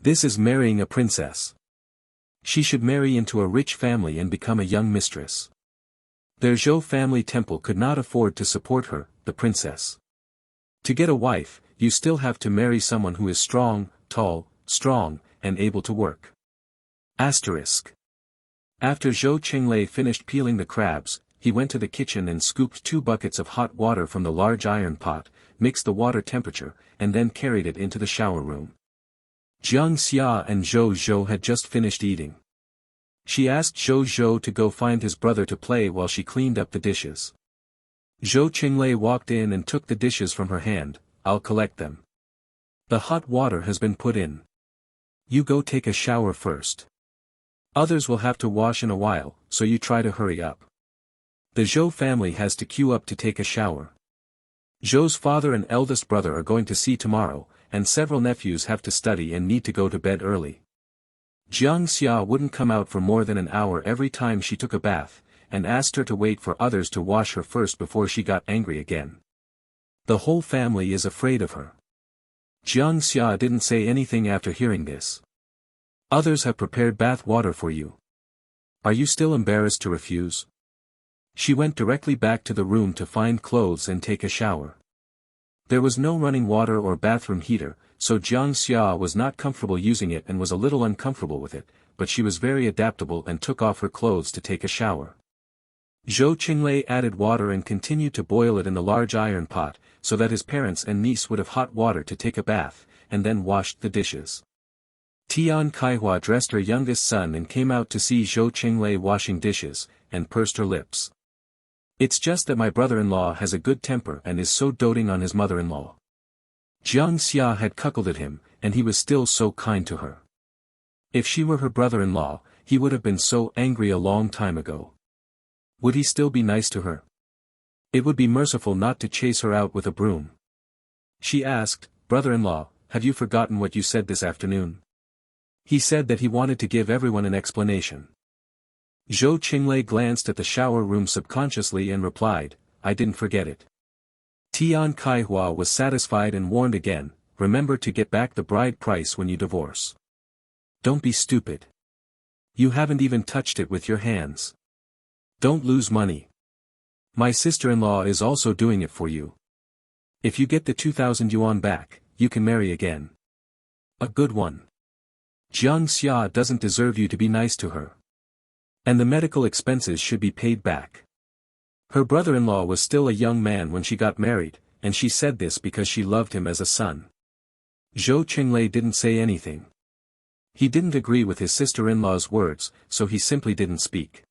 This is marrying a princess. She should marry into a rich family and become a young mistress. Their Zhou family temple could not afford to support her, the princess. To get a wife, you still have to marry someone who is strong, tall, strong, and able to work. Asterisk. After Zhou Qinglei finished peeling the crabs, he went to the kitchen and scooped 2 buckets of hot water from the large iron pot, mixed the water temperature, and then carried it into the shower room. Jiang Xia and Zhou Zhou had just finished eating. She asked Zhou Zhou to go find his brother to play while she cleaned up the dishes. Zhou Qinglei walked in and took the dishes from her hand. I'll collect them. The hot water has been put in. You go take a shower first. Others will have to wash in a while, so you try to hurry up. The Zhou family has to queue up to take a shower. Zhou's father and eldest brother are going to sea tomorrow, and several nephews have to study and need to go to bed early. Jiang Xia wouldn't come out for more than an hour every time she took a bath, and asked her to wait for others to wash her first before she got angry again. The whole family is afraid of her. Jiang Xia didn't say anything after hearing this. Others have prepared bath water for you. Are you still embarrassed to refuse? She went directly back to the room to find clothes and take a shower. There was no running water or bathroom heater, so Jiang Xia was not comfortable using it and was a little uncomfortable with it, but she was very adaptable and took off her clothes to take a shower. Zhou Qinglei added water and continued to boil it in the large iron pot, so that his parents and niece would have hot water to take a bath, and then washed the dishes. Tian Kaihua dressed her youngest son and came out to see Zhou Qinglei washing dishes, and pursed her lips. It's just that my brother-in-law has a good temper and is so doting on his mother-in-law. Jiang Xia had cuckolded at him, and he was still so kind to her. If she were her brother-in-law, he would have been so angry a long time ago. Would he still be nice to her? It would be merciful not to chase her out with a broom. She asked, "Brother-in-law, have you forgotten what you said this afternoon?" He said that he wanted to give everyone an explanation. Zhou Qinglei glanced at the shower room subconsciously and replied, "I didn't forget it." Tian Kaihua was satisfied and warned again, "Remember to get back the bride price when you divorce. Don't be stupid. You haven't even touched it with your hands. Don't lose money. My sister-in-law is also doing it for you. If you get the 2,000 yuan back, you can marry again. A good one. Jiang Xia doesn't deserve you to be nice to her. And the medical expenses should be paid back." Her brother-in-law was still a young man when she got married, and she said this because she loved him as a son. Zhou Qinglei didn't say anything. He didn't agree with his sister-in-law's words, so he simply didn't speak.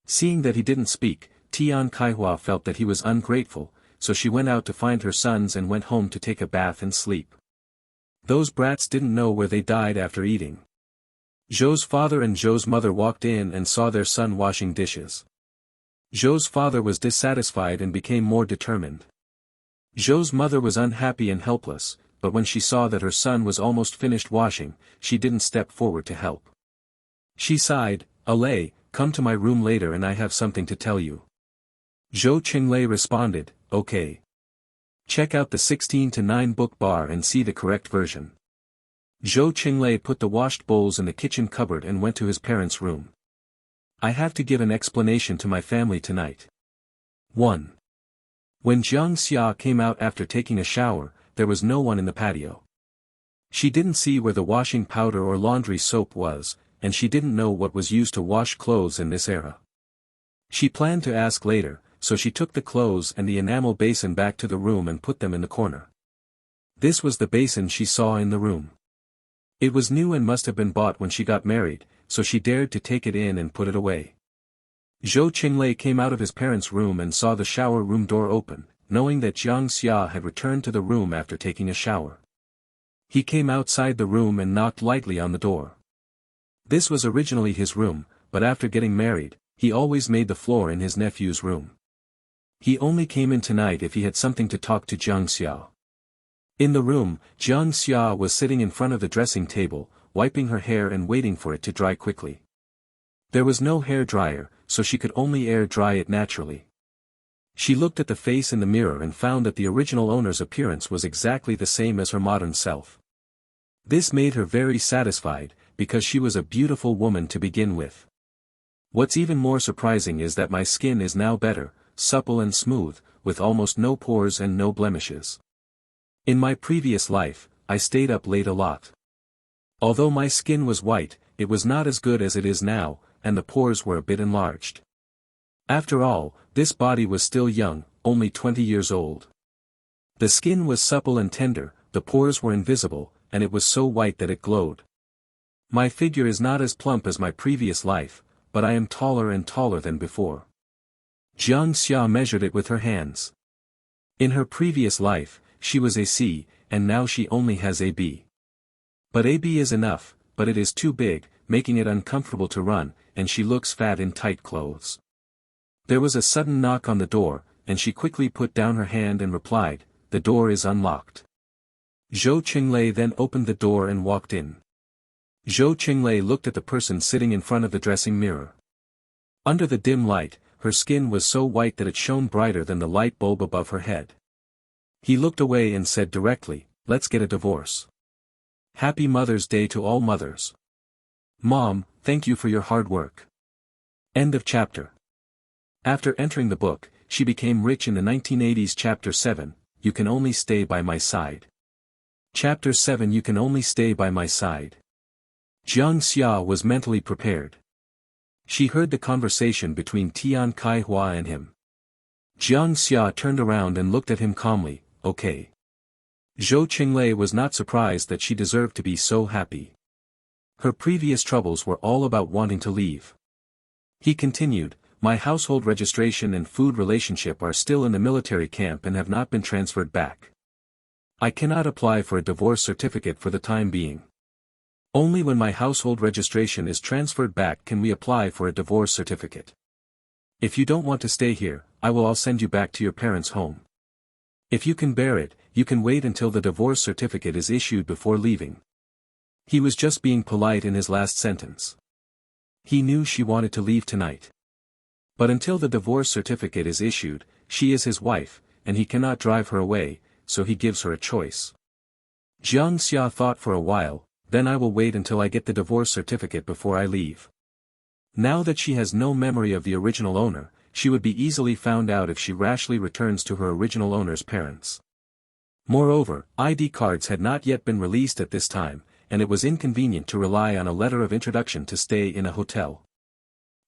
Seeing that he didn't speak, Tian Kaihua felt that he was ungrateful, so she went out to find her sons and went home to take a bath and sleep. Those brats didn't know where they died after eating. Zhou's father and Zhou's mother walked in and saw their son washing dishes. Zhou's father was dissatisfied and became more determined. Zhou's mother was unhappy and helpless, but when she saw that her son was almost finished washing, she didn't step forward to help. She sighed, "Alay, come to my room later and I have something to tell you." Zhou Qinglei responded, "Okay. Check out the 16:9 book bar and see the correct version." Zhou Qinglei put the washed bowls in the kitchen cupboard and went to his parents' room. "I have to give an explanation to my family tonight. 1. When Jiang Xia came out after taking a shower, there was no one in the patio. She didn't see where the washing powder or laundry soap was, and she didn't know what was used to wash clothes in this era. She planned to ask later, so she took the clothes and the enamel basin back to the room and put them in the corner. This was the basin she saw in the room. It was new and must have been bought when she got married, so she dared to take it in and put it away. Zhou Qinglei came out of his parents' room and saw the shower room door open, knowing that Jiang Xia had returned to the room after taking a shower. He came outside the room and knocked lightly on the door. This was originally his room, but after getting married, he always made the floor in his nephew's room. He only came in tonight if he had something to talk to Jiang Xia. In the room, Jiang Xia was sitting in front of the dressing table, wiping her hair and waiting for it to dry quickly. There was no hair dryer, so she could only air dry it naturally. She looked at the face in the mirror and found that the original owner's appearance was exactly the same as her modern self. This made her very satisfied, because she was a beautiful woman to begin with. What's even more surprising is that my skin is now better, supple and smooth, with almost no pores and no blemishes. In my previous life, I stayed up late a lot. Although my skin was white, it was not as good as it is now, and the pores were a bit enlarged. After all, this body was still young, only 20 years old. The skin was supple and tender, the pores were invisible, and it was so white that it glowed. My figure is not as plump as my previous life, but I am taller and taller than before. Jiang Xia measured it with her hands. In her previous life, she was a C, and now she only has a B. But a B is enough, but it is too big, making it uncomfortable to run, and she looks fat in tight clothes. There was a sudden knock on the door, and she quickly put down her hand and replied, "The door is unlocked." Zhou Qinglei then opened the door and walked in. Zhou Qinglei looked at the person sitting in front of the dressing mirror. Under the dim light, her skin was so white that it shone brighter than the light bulb above her head. He looked away and said directly, "Let's get a divorce. Happy Mother's Day to all mothers. Mom, thank you for your hard work." End of chapter. After entering the book, she became rich in the 1980s. Chapter 7, You Can Only Stay by My Side. Chapter 7, You Can Only Stay by My Side. Jiang Xia was mentally prepared. She heard the conversation between Tian Kaihua and him. Jiang Xia turned around and looked at him calmly, "Okay." Zhou Qinglei was not surprised that she deserved to be so happy. Her previous troubles were all about wanting to leave. He continued, "My household registration and food relationship are still in the military camp and have not been transferred back. I cannot apply for a divorce certificate for the time being. Only when my household registration is transferred back can we apply for a divorce certificate. If you don't want to stay here, I'll send you back to your parents' home. If you can bear it, you can wait until the divorce certificate is issued before leaving." He was just being polite in his last sentence. He knew she wanted to leave tonight. But until the divorce certificate is issued, she is his wife, and he cannot drive her away, so he gives her a choice. Jiang Xia thought for a while, "Then I will wait until I get the divorce certificate before I leave." Now that she has no memory of the original owner, she would be easily found out if she rashly returns to her original owner's parents. Moreover, ID cards had not yet been released at this time, and it was inconvenient to rely on a letter of introduction to stay in a hotel.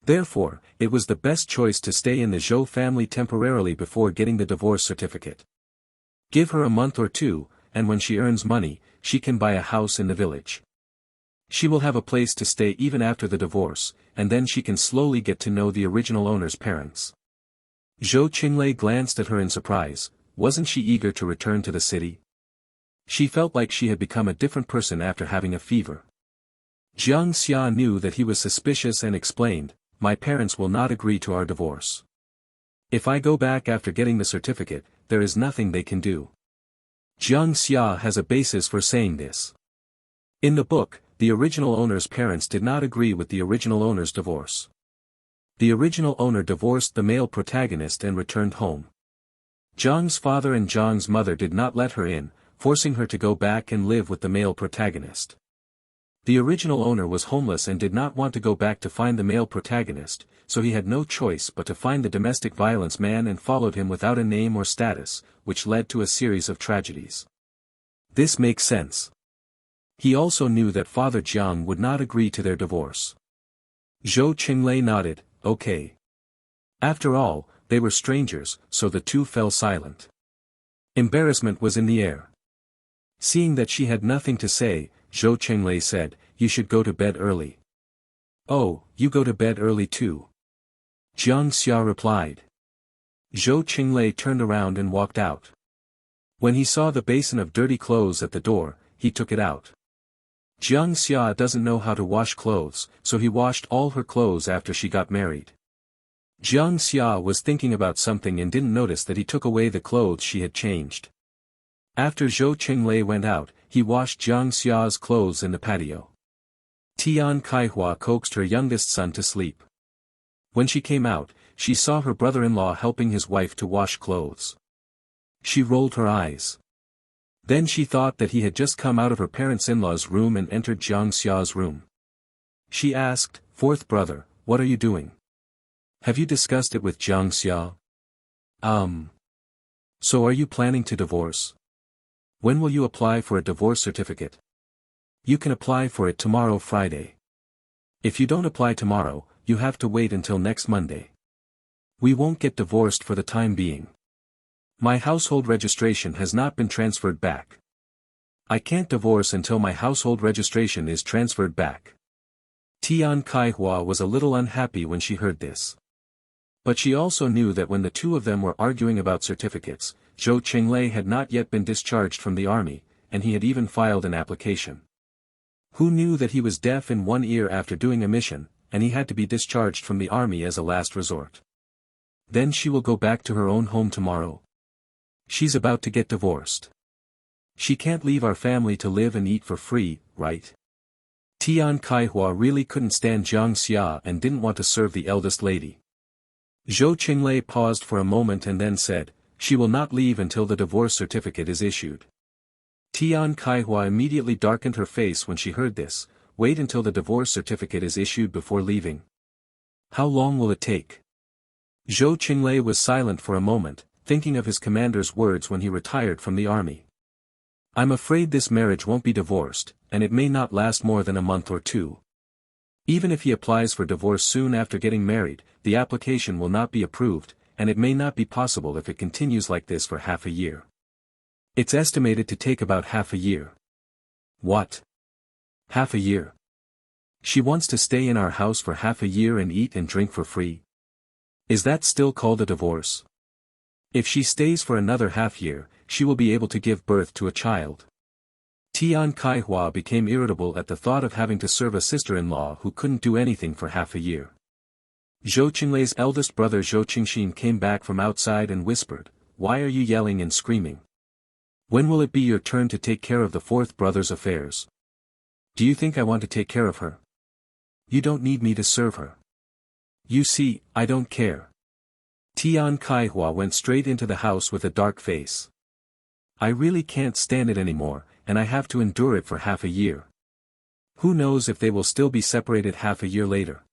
Therefore, it was the best choice to stay in the Zhou family temporarily before getting the divorce certificate. Give her a month or two, and when she earns money, she can buy a house in the village. She will have a place to stay even after the divorce, and then she can slowly get to know the original owner's parents. Zhou Qinglei glanced at her in surprise. Wasn't she eager to return to the city? She felt like she had become a different person after having a fever. Jiang Xia knew that he was suspicious and explained, "My parents will not agree to our divorce. If I go back after getting the certificate, there is nothing they can do." Jiang Xia has a basis for saying this. In the book, the original owner's parents did not agree with the original owner's divorce. The original owner divorced the male protagonist and returned home. Zhang's father and Zhang's mother did not let her in, forcing her to go back and live with the male protagonist. The original owner was homeless and did not want to go back to find the male protagonist, so he had no choice but to find the domestic violence man and followed him without a name or status, which led to a series of tragedies. This makes sense. He also knew that Father Jiang would not agree to their divorce. Zhou Qinglei nodded, "Okay." After all, they were strangers, so the two fell silent. Embarrassment was in the air. Seeing that she had nothing to say, Zhou Qinglei said, "You should go to bed early." "Oh, you go to bed early too?" Jiang Xia replied. Zhou Qinglei turned around and walked out. When he saw the basin of dirty clothes at the door, he took it out. Jiang Xia doesn't know how to wash clothes, so he washed all her clothes after she got married. Jiang Xia was thinking about something and didn't notice that he took away the clothes she had changed. After Zhou Qinglei went out, he washed Jiang Xia's clothes in the patio. Tian Kaihua coaxed her youngest son to sleep. When she came out, she saw her brother-in-law helping his wife to wash clothes. She rolled her eyes. Then she thought that he had just come out of her parents-in-law's room and entered Jiang Xia's room. She asked, "Fourth brother, what are you doing? Have you discussed it with Jiang Xia?" So are you planning to divorce? When will you apply for a divorce certificate?" "You can apply for it tomorrow, Friday. If you don't apply tomorrow, you have to wait until next Monday. We won't get divorced for the time being. My household registration has not been transferred back. I can't divorce until my household registration is transferred back." Tian Kaihua was a little unhappy when she heard this. But she also knew that when the two of them were arguing about certificates, Zhou Qinglei had not yet been discharged from the army, and he had even filed an application. Who knew that he was deaf in one ear after doing a mission, and he had to be discharged from the army as a last resort? Then she will go back to her own home tomorrow. She's about to get divorced. She can't leave our family to live and eat for free, right? Tian Kaihua really couldn't stand Jiang Xia and didn't want to serve the eldest lady. Zhou Qinglei paused for a moment and then said, "She will not leave until the divorce certificate is issued." Tian Kaihua immediately darkened her face when she heard this. Wait until the divorce certificate is issued before leaving. How long will it take? Zhou Qinglei was silent for a moment, thinking of his commander's words when he retired from the army. I'm afraid this marriage won't be divorced, and it may not last more than a month or two. Even if he applies for divorce soon after getting married, the application will not be approved, and it may not be possible if it continues like this for half a year. It's estimated to take about half a year. What? Half a year? She wants to stay in our house for half a year and eat and drink for free? Is that still called a divorce? If she stays for another half year, she will be able to give birth to a child. Tian Kaihua became irritable at the thought of having to serve a sister-in-law who couldn't do anything for half a year. Zhou Qinglei's eldest brother Zhou Qingxin came back from outside and whispered, "Why are you yelling and screaming? When will it be your turn to take care of the fourth brother's affairs? Do you think I want to take care of her? You don't need me to serve her. You see, I don't care." Tian Kaihua went straight into the house with a dark face. I really can't stand it anymore, and I have to endure it for half a year. Who knows if they will still be separated half a year later?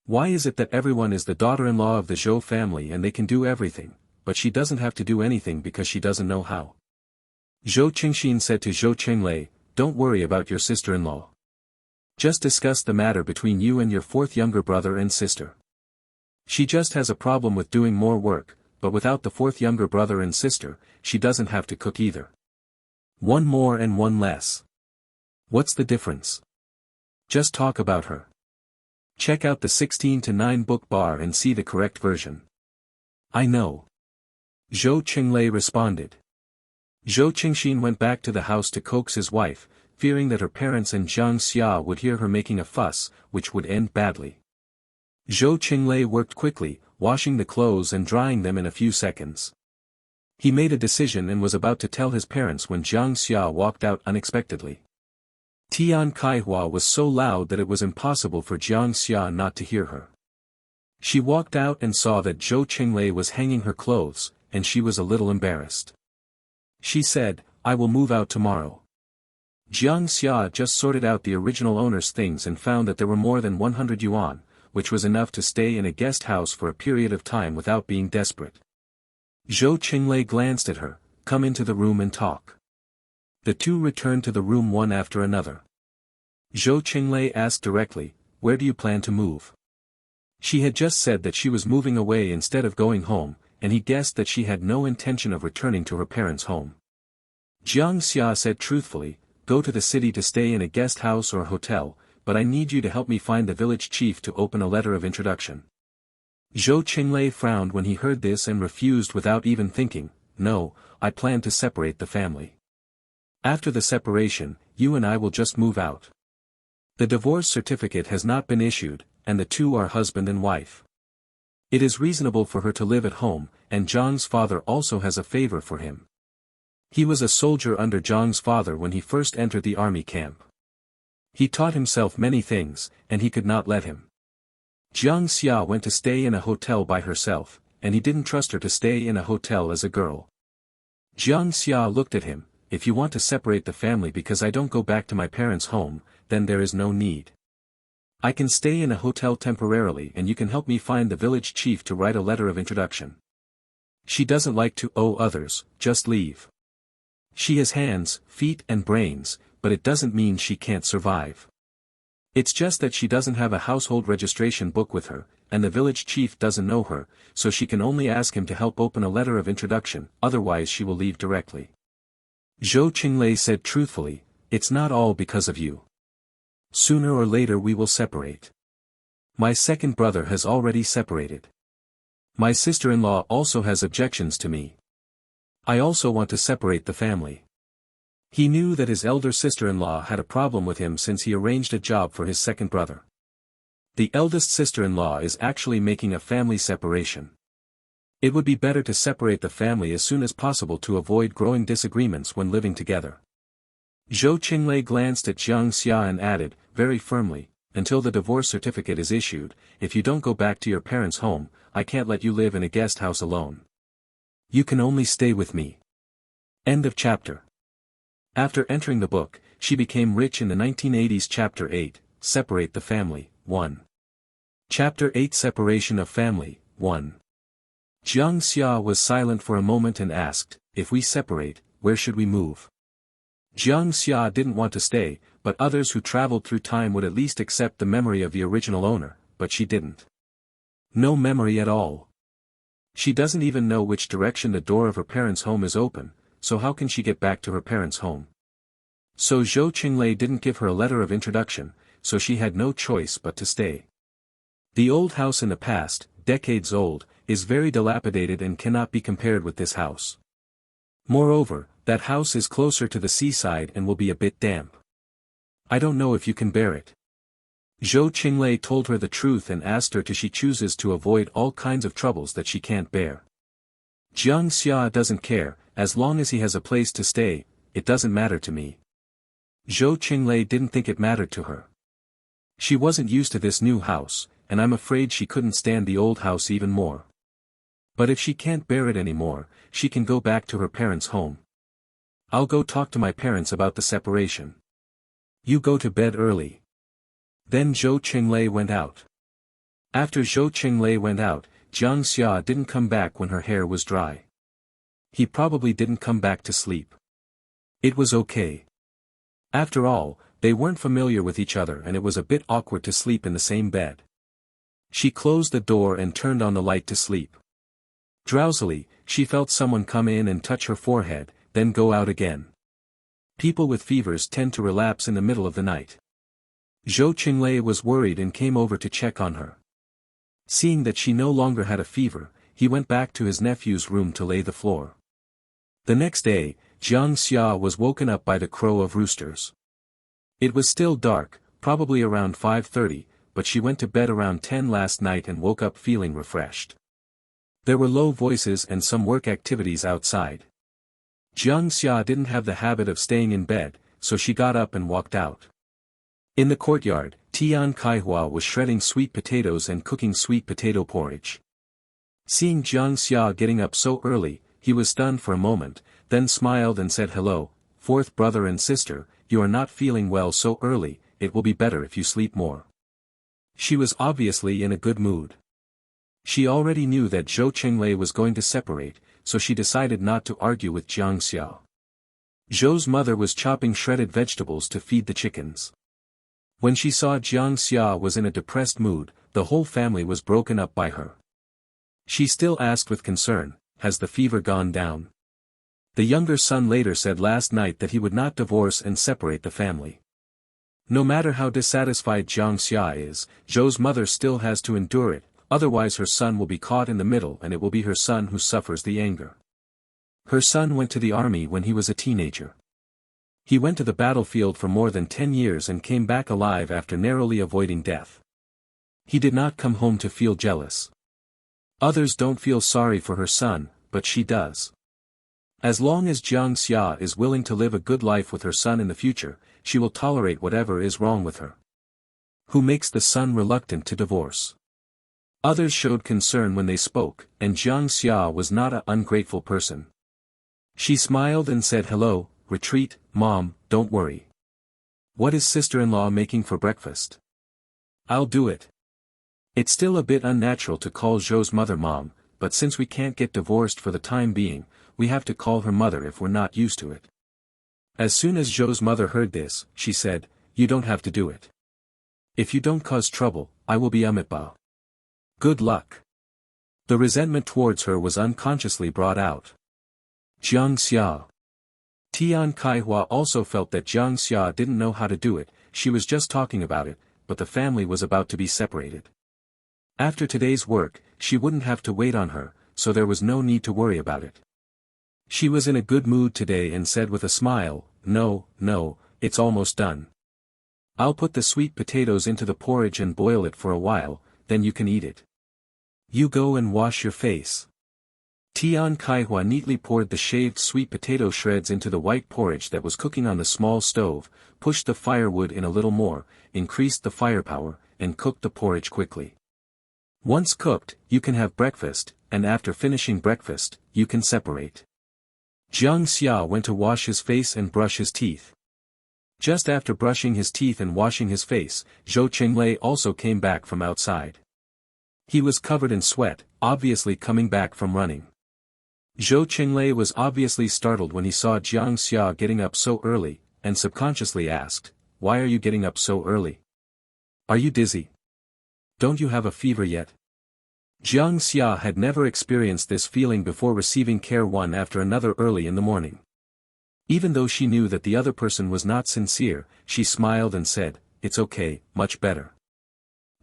Why is it that everyone is the daughter-in-law of the Zhou family and they can do everything, but she doesn't have to do anything because she doesn't know how? Zhou Qingxin said to Zhou Qinglei, "Don't worry about your sister-in-law. Just discuss the matter between you and your fourth younger brother and sister. She just has a problem with doing more work, but without the fourth younger brother and sister, she doesn't have to cook either. One more and one less. What's the difference? Just talk about her. Check out the 16:9 book bar and see the correct version." "I know." Zhou Qinglei responded. Zhou Qingxin went back to the house to coax his wife, fearing that her parents and Jiang Xia would hear her making a fuss, which would end badly. Zhou Qinglei worked quickly, washing the clothes and drying them in a few seconds. He made a decision and was about to tell his parents when Jiang Xia walked out unexpectedly. Tian Kaihua was so loud that it was impossible for Jiang Xia not to hear her. She walked out and saw that Zhou Qinglei was hanging her clothes, and she was a little embarrassed. She said, "I will move out tomorrow." Jiang Xia just sorted out the original owner's things and found that there were more than 100 yuan, which was enough to stay in a guest house for a period of time without being desperate. Zhou Qinglei glanced at her, "Come into the room and talk." The two returned to the room one after another. Zhou Qinglei asked directly, "Where do you plan to move?" She had just said that she was moving away instead of going home, and he guessed that she had no intention of returning to her parents' home. Jiang Xia said truthfully, "Go to the city to stay in a guest house or hotel, but I need you to help me find the village chief to open a letter of introduction." Zhou Qinglei frowned when he heard this and refused without even thinking, "No, I plan to separate the family. After the separation, you and I will just move out. The divorce certificate has not been issued, and the two are husband and wife. It is reasonable for her to live at home, and Zhang's father also has a favor for him. He was a soldier under Zhang's father when he first entered the army camp. He taught himself many things, and he could not let him." Jiang Xia went to stay in a hotel by herself, and he didn't trust her to stay in a hotel as a girl. Jiang Xia looked at him, "If you want to separate the family because I don't go back to my parents' home, then there is no need. I can stay in a hotel temporarily and you can help me find the village chief to write a letter of introduction. She doesn't like to owe others, just leave. She has hands, feet and brains, but it doesn't mean she can't survive. It's just that she doesn't have a household registration book with her, and the village chief doesn't know her, so she can only ask him to help open a letter of introduction, otherwise she will leave directly." Zhou Qinglei said truthfully, "It's not all because of you. Sooner or later we will separate. My second brother has already separated. My sister-in-law also has objections to me. I also want to separate the family. He knew that his elder sister-in-law had a problem with him since he arranged a job for his second brother. The eldest sister-in-law is actually making a family separation. It would be better to separate the family as soon as possible to avoid growing disagreements when living together. Zhou Qinglei glanced at Jiang Xia and added, very firmly, until the divorce certificate is issued, if you don't go back to your parents' home, I can't let you live in a guest house alone. You can only stay with me. End of chapter. After entering the book, she became rich in the 1980s. Chapter 8, Separate the Family, 1. Chapter 8, Separation of Family, 1. Jiang Xia was silent for a moment and asked, if we separate, where should we move? Jiang Xia didn't want to stay, but others who traveled through time would at least accept the memory of the original owner, but she didn't. No memory at all. She doesn't even know which direction the door of her parents' home is open, so how can she get back to her parents' home? So Zhou Qinglei didn't give her a letter of introduction, so she had no choice but to stay. The old house in the past, decades old, is very dilapidated and cannot be compared with this house. Moreover, that house is closer to the seaside and will be a bit damp. I don't know if you can bear it. Zhou Qinglei told her the truth and asked her if she chooses to avoid all kinds of troubles that she can't bear. Jiang Xia doesn't care, as long as he has a place to stay, it doesn't matter to me. Zhou Qinglei didn't think it mattered to her. She wasn't used to this new house, and I'm afraid she couldn't stand the old house even more. But if she can't bear it anymore, she can go back to her parents' home. I'll go talk to my parents about the separation. You go to bed early. Then Zhou Qinglei went out. After Zhou Qinglei went out, Jiang Xia didn't come back when her hair was dry. He probably didn't come back to sleep. It was okay. After all, they weren't familiar with each other and it was a bit awkward to sleep in the same bed. She closed the door and turned on the light to sleep. Drowsily, she felt someone come in and touch her forehead, then go out again. People with fevers tend to relapse in the middle of the night. Zhou Qinglei was worried and came over to check on her. Seeing that she no longer had a fever, he went back to his nephew's room to lay the floor. The next day, Jiang Xia was woken up by the crow of roosters. It was still dark, probably around 5:30, but she went to bed around 10 last night and woke up feeling refreshed. There were low voices and some work activities outside. Jiang Xia didn't have the habit of staying in bed, so she got up and walked out. In the courtyard, Tian Kaihua was shredding sweet potatoes and cooking sweet potato porridge. Seeing Jiang Xia getting up so early, he was stunned for a moment, then smiled and said, "Hello, fourth brother and sister, you are not feeling well so early, it will be better if you sleep more." She was obviously in a good mood. She already knew that Zhou Qinglei was going to separate, so she decided not to argue with Jiang Xia. Zhou's mother was chopping shredded vegetables to feed the chickens. When she saw Jiang Xia was in a depressed mood, the whole family was broken up by her. She still asked with concern, "Has the fever gone down?" The younger son later said last night that he would not divorce and separate the family. No matter how dissatisfied Jiang Xia is, Zhou's mother still has to endure it, otherwise her son will be caught in the middle and it will be her son who suffers the anger. Her son went to the army when he was a teenager. He went to the battlefield for more than 10 years and came back alive after narrowly avoiding death. He did not come home to feel jealous. Others don't feel sorry for her son, but she does. As long as Jiang Xia is willing to live a good life with her son in the future, she will tolerate whatever is wrong with her. Who makes the son reluctant to divorce? Others showed concern when they spoke, and Jiang Xia was not an ungrateful person. She smiled and said, "Hello, retreat, Mom, don't worry. What is sister-in-law making for breakfast?" "I'll do it." It's still a bit unnatural to call Zhou's mother Mom, but since we can't get divorced for the time being, we have to call her mother if we're not used to it. As soon as Zhou's mother heard this, she said, "You don't have to do it. If you don't cause trouble, I will be Amitabha. Good luck." The resentment towards her was unconsciously brought out. Jiang Xia. Tian Kaihua also felt that Jiang Xia didn't know how to do it, she was just talking about it, but the family was about to be separated. After today's work, she wouldn't have to wait on her, so there was no need to worry about it. She was in a good mood today and said with a smile, "No, no, it's almost done. I'll put the sweet potatoes into the porridge and boil it for a while, then you can eat it. You go and wash your face." Tian Kaihua neatly poured the shaved sweet potato shreds into the white porridge that was cooking on the small stove, pushed the firewood in a little more, increased the firepower, and cooked the porridge quickly. Once cooked, you can have breakfast, and after finishing breakfast, you can separate. Jiang Xia went to wash his face and brush his teeth. Just after brushing his teeth and washing his face, Zhou Qinglei also came back from outside. He was covered in sweat, obviously coming back from running. Zhou Qinglei was obviously startled when he saw Jiang Xia getting up so early, and subconsciously asked, "Why are you getting up so early? Are you dizzy? Don't you have a fever yet?" Jiang Xia had never experienced this feeling before receiving care one after another early in the morning. Even though she knew that the other person was not sincere, she smiled and said, "It's okay, much better."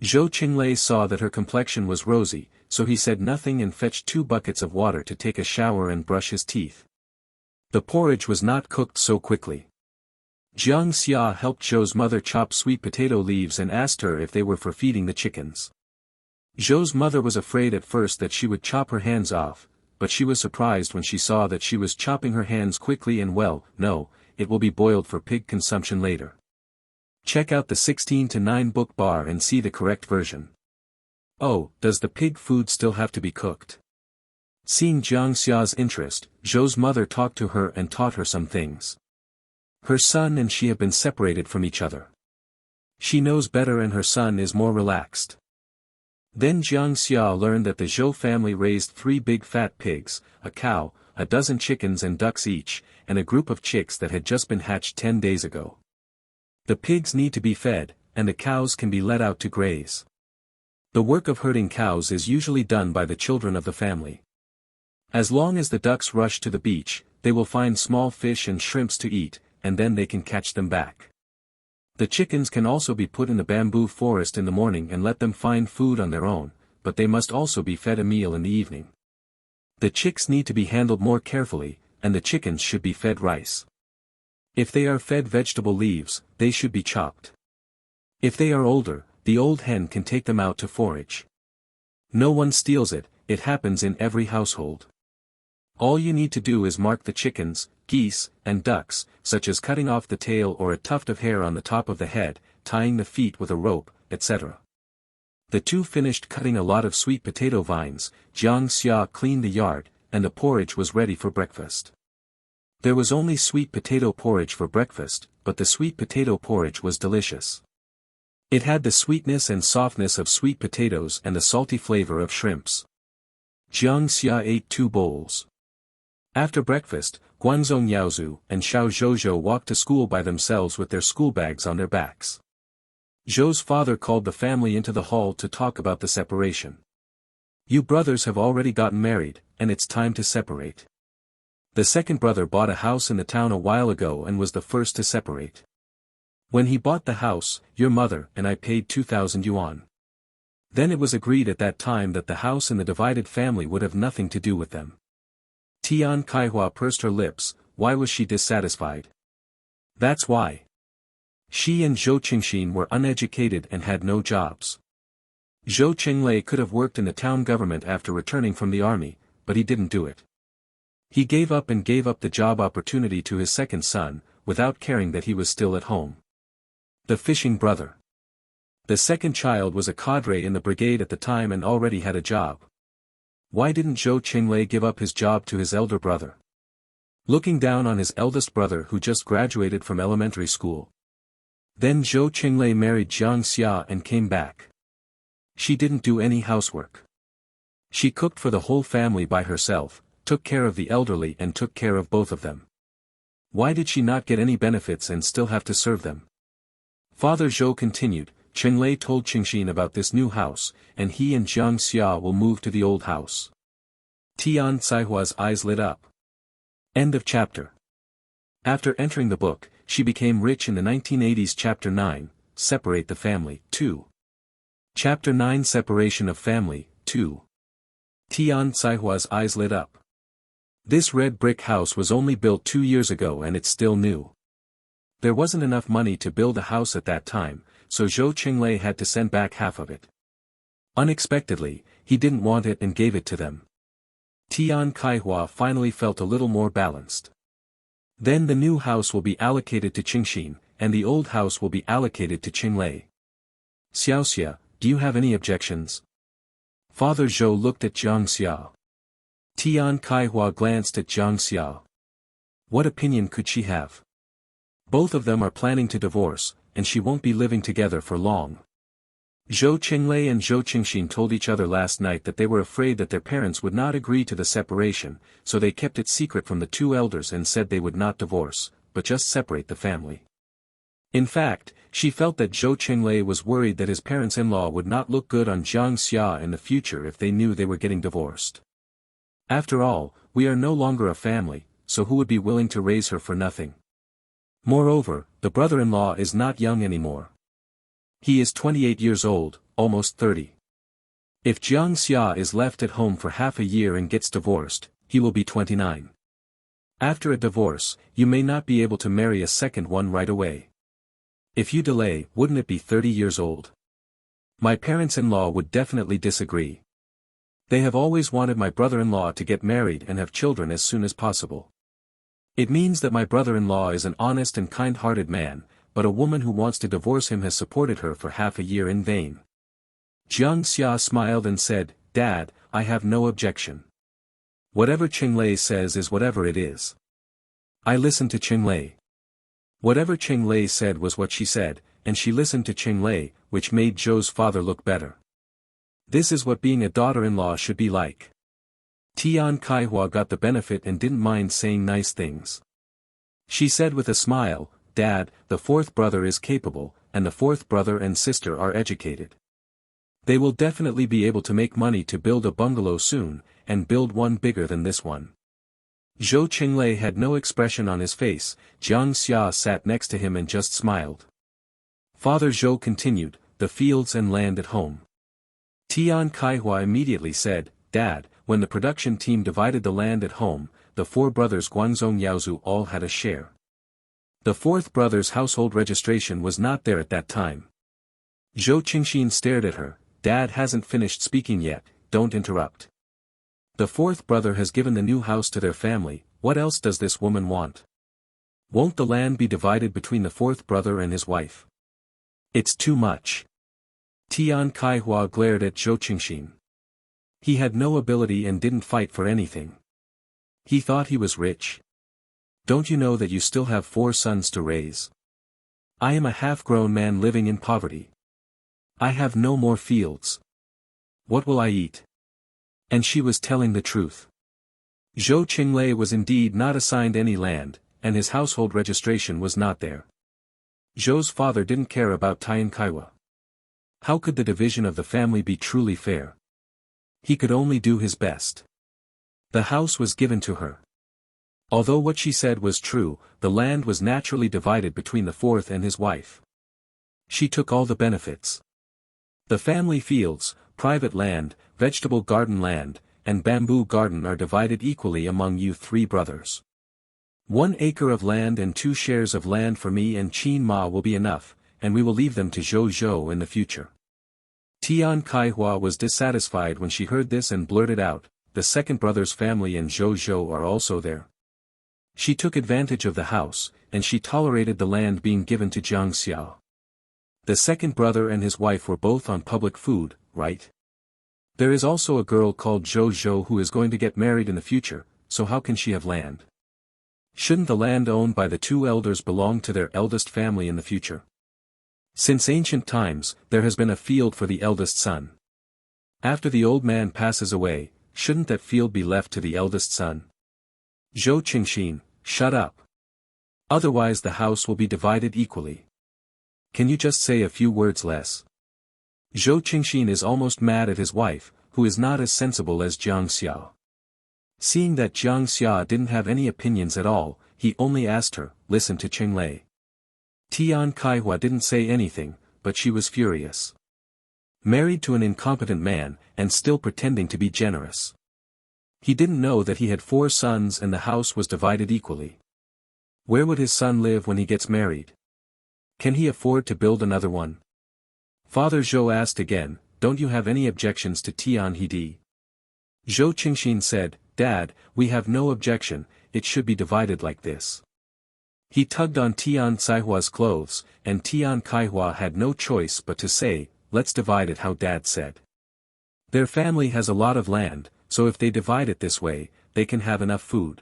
Zhou Qinglei saw that her complexion was rosy, so he said nothing and fetched 2 buckets of water to take a shower and brush his teeth. The porridge was not cooked so quickly. Jiang Xia helped Zhou's mother chop sweet potato leaves and asked her if they were for feeding the chickens. Zhou's mother was afraid at first that she would chop her hands off, but she was surprised when she saw that she was chopping her hands quickly and well. "No, it will be boiled for pig consumption later. Check out the 16:9 book bar and see the correct version." "Oh, does the pig food still have to be cooked?" Seeing Jiang Xia's interest, Zhou's mother talked to her and taught her some things. Her son and she have been separated from each other. She knows better and her son is more relaxed. Then Jiang Xia learned that the Zhou family raised 3 big fat pigs, a cow, a dozen chickens and ducks each, and a group of chicks that had just been hatched 10 days ago. The pigs need to be fed, and the cows can be let out to graze. The work of herding cows is usually done by the children of the family. As long as the ducks rush to the beach, they will find small fish and shrimps to eat, and then they can catch them back. The chickens can also be put in the bamboo forest in the morning and let them find food on their own, but they must also be fed a meal in the evening. The chicks need to be handled more carefully, and the chickens should be fed rice. If they are fed vegetable leaves, they should be chopped. If they are older, the old hen can take them out to forage. No one steals it, it happens in every household. All you need to do is mark the chickens, geese, and ducks, such as cutting off the tail or a tuft of hair on the top of the head, tying the feet with a rope, etc. The 2 finished cutting a lot of sweet potato vines, Jiang Xia cleaned the yard, and the porridge was ready for breakfast. There was only sweet potato porridge for breakfast, but the sweet potato porridge was delicious. It had the sweetness and softness of sweet potatoes and the salty flavor of shrimps. Jiang Xia ate 2 bowls. After breakfast, Guanzong Yaozu and Xiao Zhozhou walked to school by themselves with their school bags on their backs. Zhou's father called the family into the hall to talk about the separation. "You brothers have already gotten married, and it's time to separate. The second brother bought a house in the town a while ago and was the first to separate. When he bought the house, your mother and I paid 2,000 yuan. Then it was agreed at that time that the house and the divided family would have nothing to do with them." Tian Kaihua pursed her lips. Why was she dissatisfied? That's why. She and Zhou Qingxin were uneducated and had no jobs. Zhou Qinglei could have worked in the town government after returning from the army, but he didn't do it. He gave up the job opportunity to his second son, without caring that he was still at home. The fishing brother. The second child was a cadre in the brigade at the time and already had a job. Why didn't Zhou Qinglei give up his job to his elder brother? Looking down on his eldest brother who just graduated from elementary school. Then Zhou Qinglei married Jiang Xia and came back. She didn't do any housework. She cooked for the whole family by herself, took care of the elderly and took care of both of them. Why did she not get any benefits and still have to serve them? Father Zhou continued. Qinglei told Qingxin about this new house, and he and Jiang Xia will move to the old house. Tian Caihua's eyes lit up. End of chapter. After entering the book, she became rich in the 1980s. Chapter 9, Separate the Family, 2. Chapter 9, Separation of Family, 2. Tian Caihua's eyes lit up. This red brick house was only built 2 years ago and it's still new. There wasn't enough money to build a house at that time, so Zhou Qinglei had to send back half of it. Unexpectedly, he didn't want it and gave it to them. Tian Kaihua finally felt a little more balanced. Then the new house will be allocated to Qingxin, and the old house will be allocated to Qinglei. Xiaoxia, do you have any objections? Father Zhou looked at Jiang Xia. Tian Kaihua glanced at Jiang Xia. What opinion could she have? Both of them are planning to divorce, and she won't be living together for long. Zhou Qinglei and Zhou Qingxin told each other last night that they were afraid that their parents would not agree to the separation, so they kept it secret from the two elders and said they would not divorce, but just separate the family. In fact, she felt that Zhou Qinglei was worried that his parents-in-law would not look good on Jiang Xia in the future if they knew they were getting divorced. After all, we are no longer a family, so who would be willing to raise her for nothing? Moreover, the brother-in-law is not young anymore. He is 28 years old, almost 30. If Jiang Xia is left at home for half a year and gets divorced, he will be 29. After a divorce, you may not be able to marry a second one right away. If you delay, wouldn't it be 30 years old? My parents-in-law would definitely disagree. They have always wanted my brother-in-law to get married and have children as soon as possible. It means that my brother-in-law is an honest and kind-hearted man, but a woman who wants to divorce him has supported her for half a year in vain. Jiang Xia smiled and said, Dad, I have no objection. Whatever Qinglei says is whatever it is. I listened to Qinglei. Whatever Qinglei said was what she said, and she listened to Qinglei, which made Zhou's father look better. This is what being a daughter-in-law should be like. Tian Kaihua got the benefit and didn't mind saying nice things. She said with a smile, Dad, the fourth brother is capable, and the fourth brother and sister are educated. They will definitely be able to make money to build a bungalow soon, and build one bigger than this one. Zhou Qinglei had no expression on his face. Jiang Xia sat next to him and just smiled. Father Zhou continued, the fields and land at home. Tian Kaihua immediately said, Dad, when the production team divided the land at home, the four brothers Guangzong Yaozu all had a share. The fourth brother's household registration was not there at that time. Zhou Qingxin stared at her. Dad hasn't finished speaking yet, don't interrupt. The fourth brother has given the new house to their family, what else does this woman want? Won't the land be divided between the fourth brother and his wife? It's too much. Tian Kaihua glared at Zhou Qingxin. He had no ability and didn't fight for anything. He thought he was rich. Don't you know that you still have 4 sons to raise? I am a half-grown man living in poverty. I have no more fields. What will I eat? And she was telling the truth. Zhou Qinglei was indeed not assigned any land, and his household registration was not there. Zhou's father didn't care about Tian Kaihua. How could the division of the family be truly fair? He could only do his best. The house was given to her. Although what she said was true, the land was naturally divided between the fourth and his wife. She took all the benefits. The family fields, private land, vegetable garden land, and bamboo garden are divided equally among you 3 brothers. 1 acre of land and 2 shares of land for me and Qin Ma will be enough, and we will leave them to Zhou Zhou in the future. Tian Kaihua was dissatisfied when she heard this and blurted out, the second brother's family and Zhou Zhou are also there. She took advantage of the house, and she tolerated the land being given to Jiang Xia. The second brother and his wife were both on public food, right? There is also a girl called Zhou Zhou who is going to get married in the future, so how can she have land? Shouldn't the land owned by the 2 elders belong to their eldest family in the future? Since ancient times, there has been a field for the eldest son. After the old man passes away, shouldn't that field be left to the eldest son? Zhou Qingxin, shut up. Otherwise the house will be divided equally. Can you just say a few words less? Zhou Qingxin is almost mad at his wife, who is not as sensible as Jiang Xia. Seeing that Jiang Xia didn't have any opinions at all, he only asked her, listen to Qinglei. Tian Kaihua didn't say anything, but she was furious. Married to an incompetent man, and still pretending to be generous. He didn't know that he had 4 sons and the house was divided equally. Where would his son live when he gets married? Can he afford to build another one? Father Zhou asked again, don't you have any objections to Tian Hidi? Zhou Qingxin said, Dad, we have no objection, it should be divided like this. He tugged on Tian Caihua's clothes, and Tian Caihua had no choice but to say, let's divide it how Dad said. Their family has a lot of land, so if they divide it this way, they can have enough food.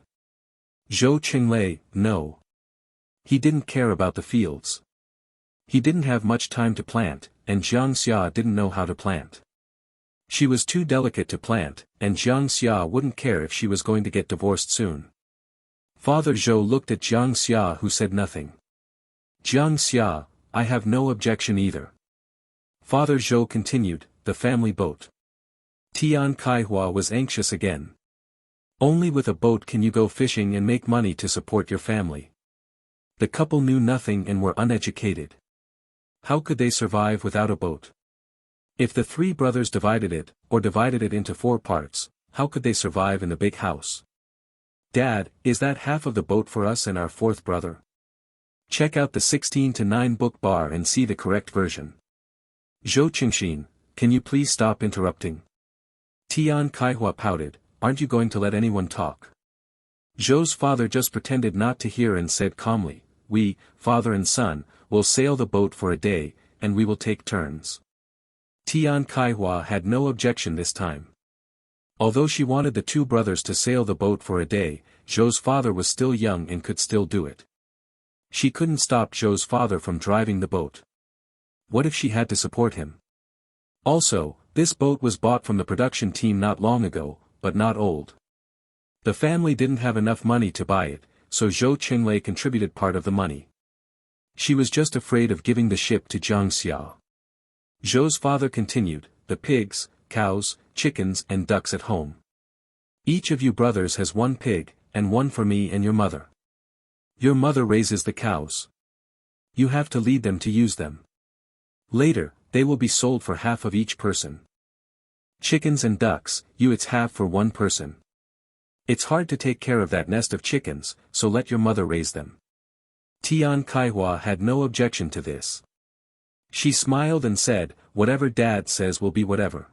Zhou Qinglei, no. He didn't care about the fields. He didn't have much time to plant, and Jiang Xia didn't know how to plant. She was too delicate to plant, and Jiang Xia wouldn't care if she was going to get divorced soon. Father Zhou looked at Jiang Xia who said nothing. Jiang Xia, I have no objection either. Father Zhou continued, the family boat. Tian Caihua was anxious again. Only with a boat can you go fishing and make money to support your family. The couple knew nothing and were uneducated. How could they survive without a boat? If the 3 brothers divided it, or divided it into 4 parts, how could they survive in the big house? Dad, is that half of the boat for us and our 4th brother? Check out the 16:9 book bar and see the correct version. Zhou Qingxin, can you please stop interrupting? Tian Caihua pouted, aren't you going to let anyone talk? Zhou's father just pretended not to hear and said calmly, we, father and son, will sail the boat for a day, and we will take turns. Tian Caihua had no objection this time. Although she wanted the 2 brothers to sail the boat for a day, Zhou's father was still young and could still do it. She couldn't stop Zhou's father from driving the boat. What if she had to support him? Also, this boat was bought from the production team not long ago, but not old. The family didn't have enough money to buy it, so Zhou Qinglei contributed part of the money. She was just afraid of giving the ship to Jiang Xia. Zhou's father continued, the pigs, cows, chickens and ducks at home. Each of you brothers has 1 pig, and 1 for me and your mother. Your mother raises the cows. You have to lead them to use them. Later, they will be sold for half of each person. Chickens and ducks, it's half for 1 person. It's hard to take care of that nest of chickens, so let your mother raise them. Tian Caihua had no objection to this. She smiled and said, whatever Dad says will be whatever.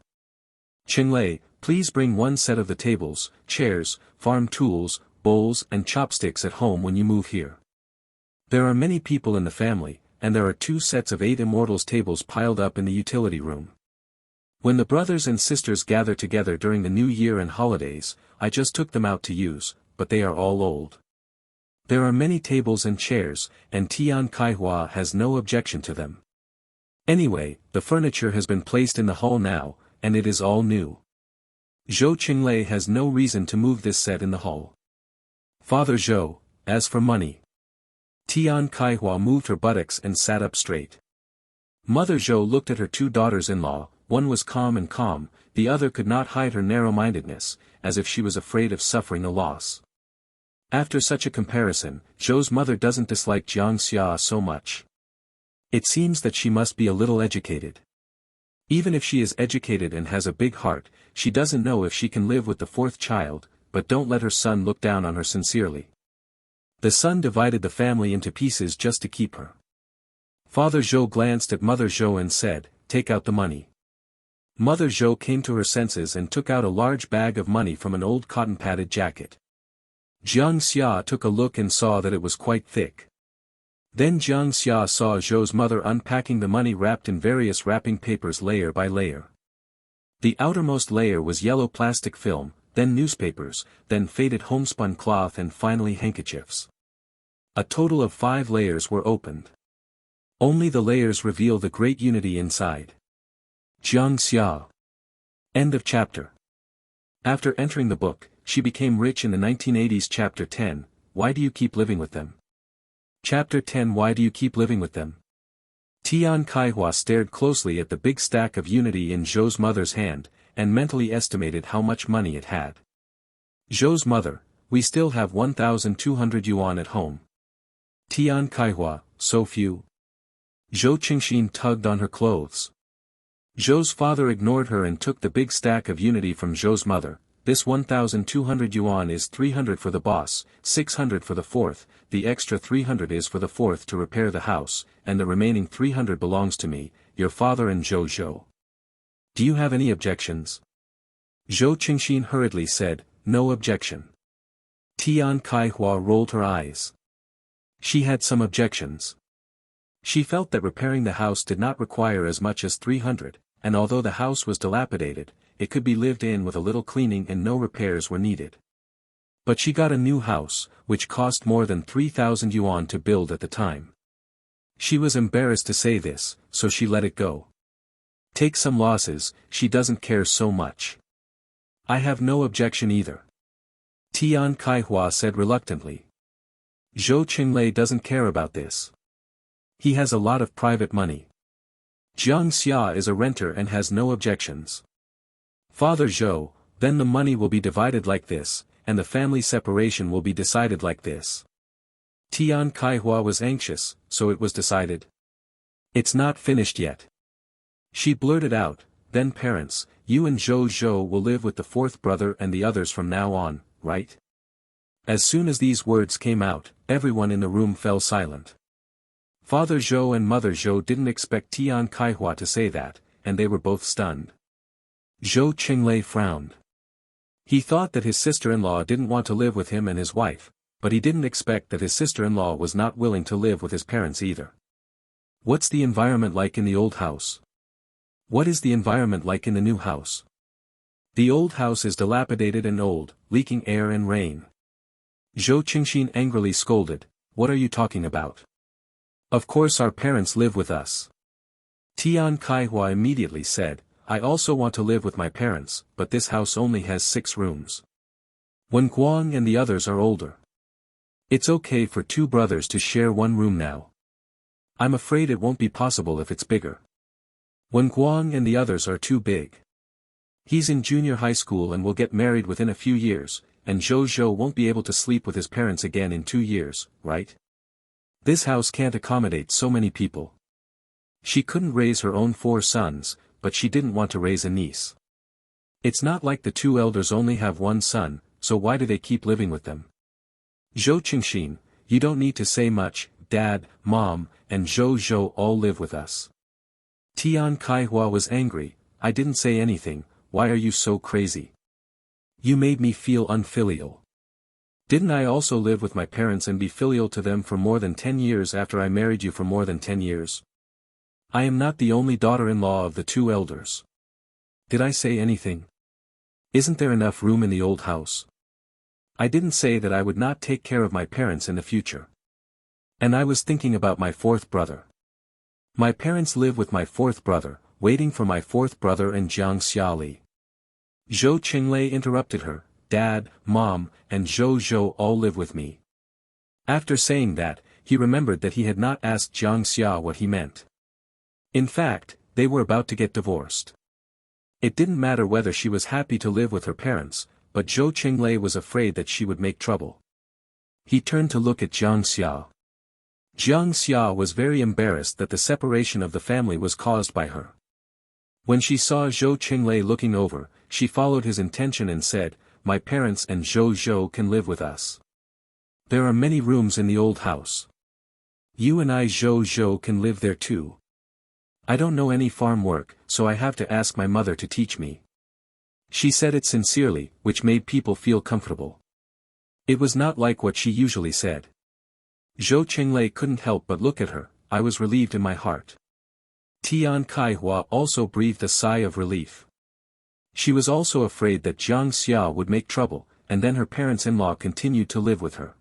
Qinglei, please bring 1 set of the tables, chairs, farm tools, bowls and chopsticks at home when you move here. There are many people in the family, and there are 2 sets of 8 immortals tables piled up in the utility room. When the brothers and sisters gather together during the New Year and holidays, I just took them out to use, but they are all old. There are many tables and chairs, and Tian Caihua has no objection to them. Anyway, the furniture has been placed in the hall now, and it is all new. Zhou Qinglei has no reason to move this set in the hall. Father Zhou, as for money. Tian Caihua moved her buttocks and sat up straight. Mother Zhou looked at her 2 daughters-in-law, one was calm and calm, the other could not hide her narrow-mindedness, as if she was afraid of suffering a loss. After such a comparison, Zhou's mother doesn't dislike Jiang Xia so much. It seems that she must be a little educated. Even if she is educated and has a big heart, she doesn't know if she can live with the 4th child, but don't let her son look down on her sincerely. The son divided the family into pieces just to keep her. Father Zhou glanced at Mother Zhou and said, take out the money. Mother Zhou came to her senses and took out a large bag of money from an old cotton-padded jacket. Jiang Xia took a look and saw that it was quite thick. Then Jiang Xia saw Zhou's mother unpacking the money wrapped in various wrapping papers layer by layer. The outermost layer was yellow plastic film, then newspapers, then faded homespun cloth and finally handkerchiefs. A total of 5 layers were opened. Only the layers reveal the great unity inside. Jiang Xia. End of chapter. After entering the book, she became rich in the 1980s. Chapter 10, Why do you keep living with them? Chapter 10 Why do you keep living with them? Tian Caihua stared closely at the big stack of unity in Zhou's mother's hand, and mentally estimated how much money it had. Zhou's mother, we still have 1,200 yuan at home. Tian Caihua, so few? Zhou Qingxin tugged on her clothes. Zhou's father ignored her and took the big stack of unity from Zhou's mother, this 1,200 yuan is 300 for the boss, 600 for the fourth, the extra 300 is for the fourth to repair the house, and the remaining 300 belongs to me, your father and Zhou Zhou. Do you have any objections? Zhou Qingxin hurriedly said, no objection. Tian Kaihua rolled her eyes. She had some objections. She felt that repairing the house did not require as much as 300, and although the house was dilapidated, it could be lived in with a little cleaning and no repairs were needed. But she got a new house, which cost more than 3,000 yuan to build at the time. She was embarrassed to say this, so she let it go. Take some losses, she doesn't care so much. I have no objection either. Tian Kaihua said reluctantly. Zhou Qinglei doesn't care about this. He has a lot of private money. Jiang Xia is a renter and has no objections. Father Zhou, then the money will be divided like this, and the family separation will be decided like this. Tian Kaihua was anxious, so it was decided. It's not finished yet. She blurted out, then parents, you and Zhou Zhou will live with the fourth brother and the others from now on, right? As soon as these words came out, everyone in the room fell silent. Father Zhou and Mother Zhou didn't expect Tian Kaihua to say that, and they were both stunned. Zhou Qinglei frowned. He thought that his sister-in-law didn't want to live with him and his wife, but he didn't expect that his sister-in-law was not willing to live with his parents either. What's the environment like in the old house? What is the environment like in the new house? The old house is dilapidated and old, leaking air and rain. Zhou Qingxin angrily scolded, what are you talking about? Of course our parents live with us. Tian Kaihua immediately said, I also want to live with my parents, but this house only has 6 rooms. Wen Guang and the others are older. It's okay for 2 brothers to share 1 room now. I'm afraid it won't be possible if it's bigger. Wen Guang and the others are too big. He's in junior high school and will get married within a few years, and Zhou Zhou won't be able to sleep with his parents again in 2 years, right? This house can't accommodate so many people. She couldn't raise her own 4 sons, but she didn't want to raise a niece. It's not like the 2 elders only have 1 son, so why do they keep living with them? Zhou Qingxin, you don't need to say much, Dad, Mom, and Zhou Zhou all live with us. Tian Kaihua was angry, I didn't say anything, why are you so crazy? You made me feel unfilial. Didn't I also live with my parents and be filial to them for more than 10 years after I married you for more than 10 years? I am not the only daughter-in-law of the 2 elders. Did I say anything? Isn't there enough room in the old house? I didn't say that I would not take care of my parents in the future. And I was thinking about my 4th brother. My parents live with my 4th brother, waiting for my 4th brother and Jiang Xiali. Zhou Qinglei interrupted her, Dad, Mom, and Zhou Zhou all live with me. After saying that, he remembered that he had not asked Jiang Xia what he meant. In fact, they were about to get divorced. It didn't matter whether she was happy to live with her parents, but Zhou Qinglei was afraid that she would make trouble. He turned to look at Jiang Xia. Jiang Xia was very embarrassed that the separation of the family was caused by her. When she saw Zhou Qinglei looking over, she followed his intention and said, my parents and Zhou Zhou can live with us. There are many rooms in the old house. You and I Zhou Zhou can live there too. I don't know any farm work, so I have to ask my mother to teach me. She said it sincerely, which made people feel comfortable. It was not like what she usually said. Zhou Qinglei couldn't help but look at her, I was relieved in my heart. Tian Kaihua also breathed a sigh of relief. She was also afraid that Jiang Xia would make trouble, and then her parents-in-law continued to live with her.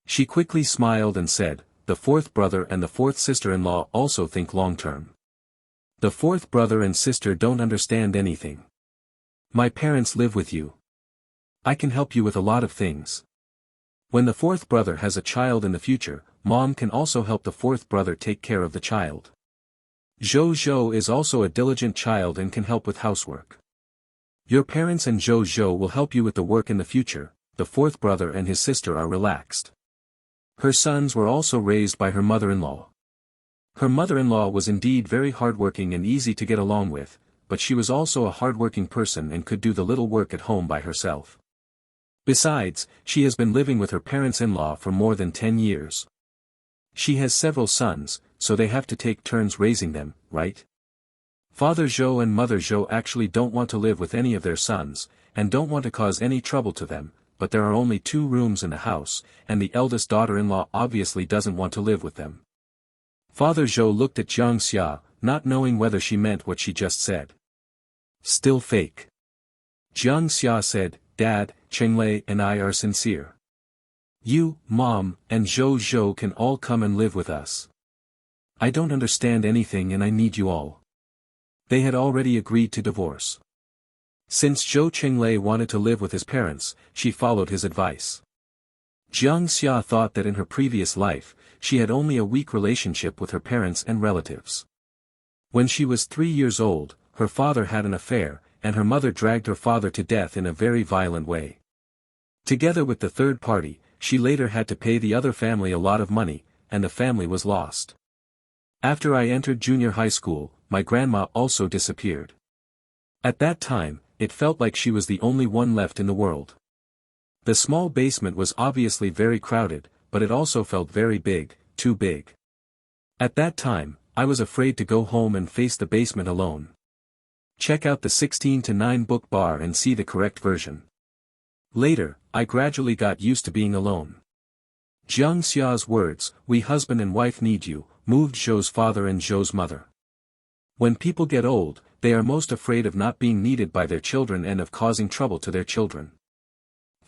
She quickly smiled and said, the 4th brother and the 4th sister-in-law also think long-term. The 4th brother and sister don't understand anything. My parents live with you. I can help you with a lot of things. When the 4th brother has a child in the future, Mom can also help the 4th brother take care of the child. Zhou Zhou is also a diligent child and can help with housework. Your parents and Zhou Zhou will help you with the work in the future, the 4th brother and his sister are relaxed. Her sons were also raised by her mother-in-law. Her mother-in-law was indeed very hardworking and easy to get along with, but she was also a hardworking person and could do the little work at home by herself. Besides, she has been living with her parents-in-law for more than 10 years. She has several sons, so they have to take turns raising them, right? Father Zhou and Mother Zhou actually don't want to live with any of their sons, and don't want to cause any trouble to them, but there are only 2 rooms in the house, and the eldest daughter-in-law obviously doesn't want to live with them. Father Zhou looked at Jiang Xia, not knowing whether she meant what she just said. Still fake. Jiang Xia said, Dad, Chenglei and I are sincere. You, Mom, and Zhou Zhou can all come and live with us. I don't understand anything and I need you all. They had already agreed to divorce. Since Zhou Chenglei wanted to live with his parents, she followed his advice. Jiang Xia thought that in her previous life, she had only a weak relationship with her parents and relatives. When she was 3 years old, her father had an affair, and her mother dragged her father to death in a very violent way. Together with the third party, she later had to pay the other family a lot of money, and the family was lost. After I entered junior high school, my grandma also disappeared. At that time, it felt like she was the only one left in the world. The small basement was obviously very crowded, but it also felt very big, too big. At that time, I was afraid to go home and face the basement alone. Check out the 16:9 book bar and see the correct version. Later, I gradually got used to being alone. Jiang Xia's words, "We husband and wife need you," moved Zhou's father and Zhou's mother. When people get old, they are most afraid of not being needed by their children and of causing trouble to their children.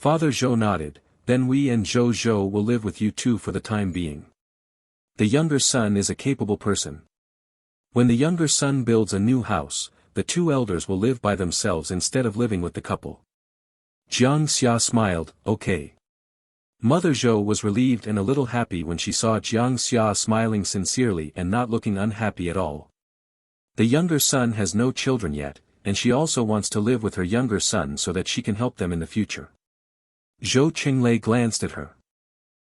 Father Zhou nodded, "Then we and Zhou Zhou will live with you too for the time being. The younger son is a capable person. When the younger son builds a new house, the 2 elders will live by themselves instead of living with the couple." Jiang Xia smiled, "Okay." Mother Zhou was relieved and a little happy when she saw Jiang Xia smiling sincerely and not looking unhappy at all. The younger son has no children yet, and she also wants to live with her younger son so that she can help them in the future. Zhou Qinglei glanced at her.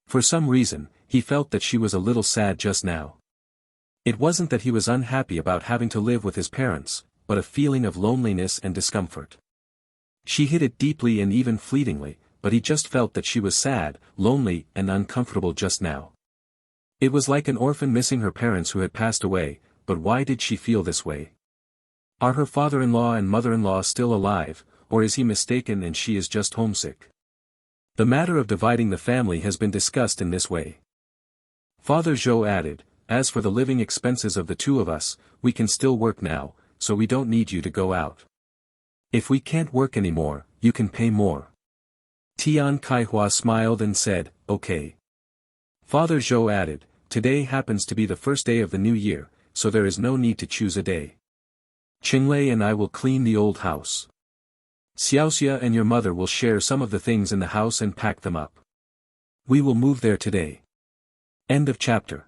For some reason, he felt that she was a little sad just now. It wasn't that he was unhappy about having to live with his parents, but a feeling of loneliness and discomfort. She hid it deeply and even fleetingly, but he just felt that she was sad, lonely and uncomfortable just now. It was like an orphan missing her parents who had passed away, but why did she feel this way? Are her father-in-law and mother-in-law still alive, or is he mistaken and she is just homesick? The matter of dividing the family has been discussed in this way. Father Zhou added, "As for the living expenses of the 2 of us, we can still work now, so we don't need you to go out. If we can't work anymore, you can pay more." Tian Kaihua smiled and said, "Okay." Father Zhou added, "Today happens to be the first day of the new year, so there is no need to choose a day. Qinglei and I will clean the old house. Xiaoxia and your mother will share some of the things in the house and pack them up. We will move there today." End of chapter.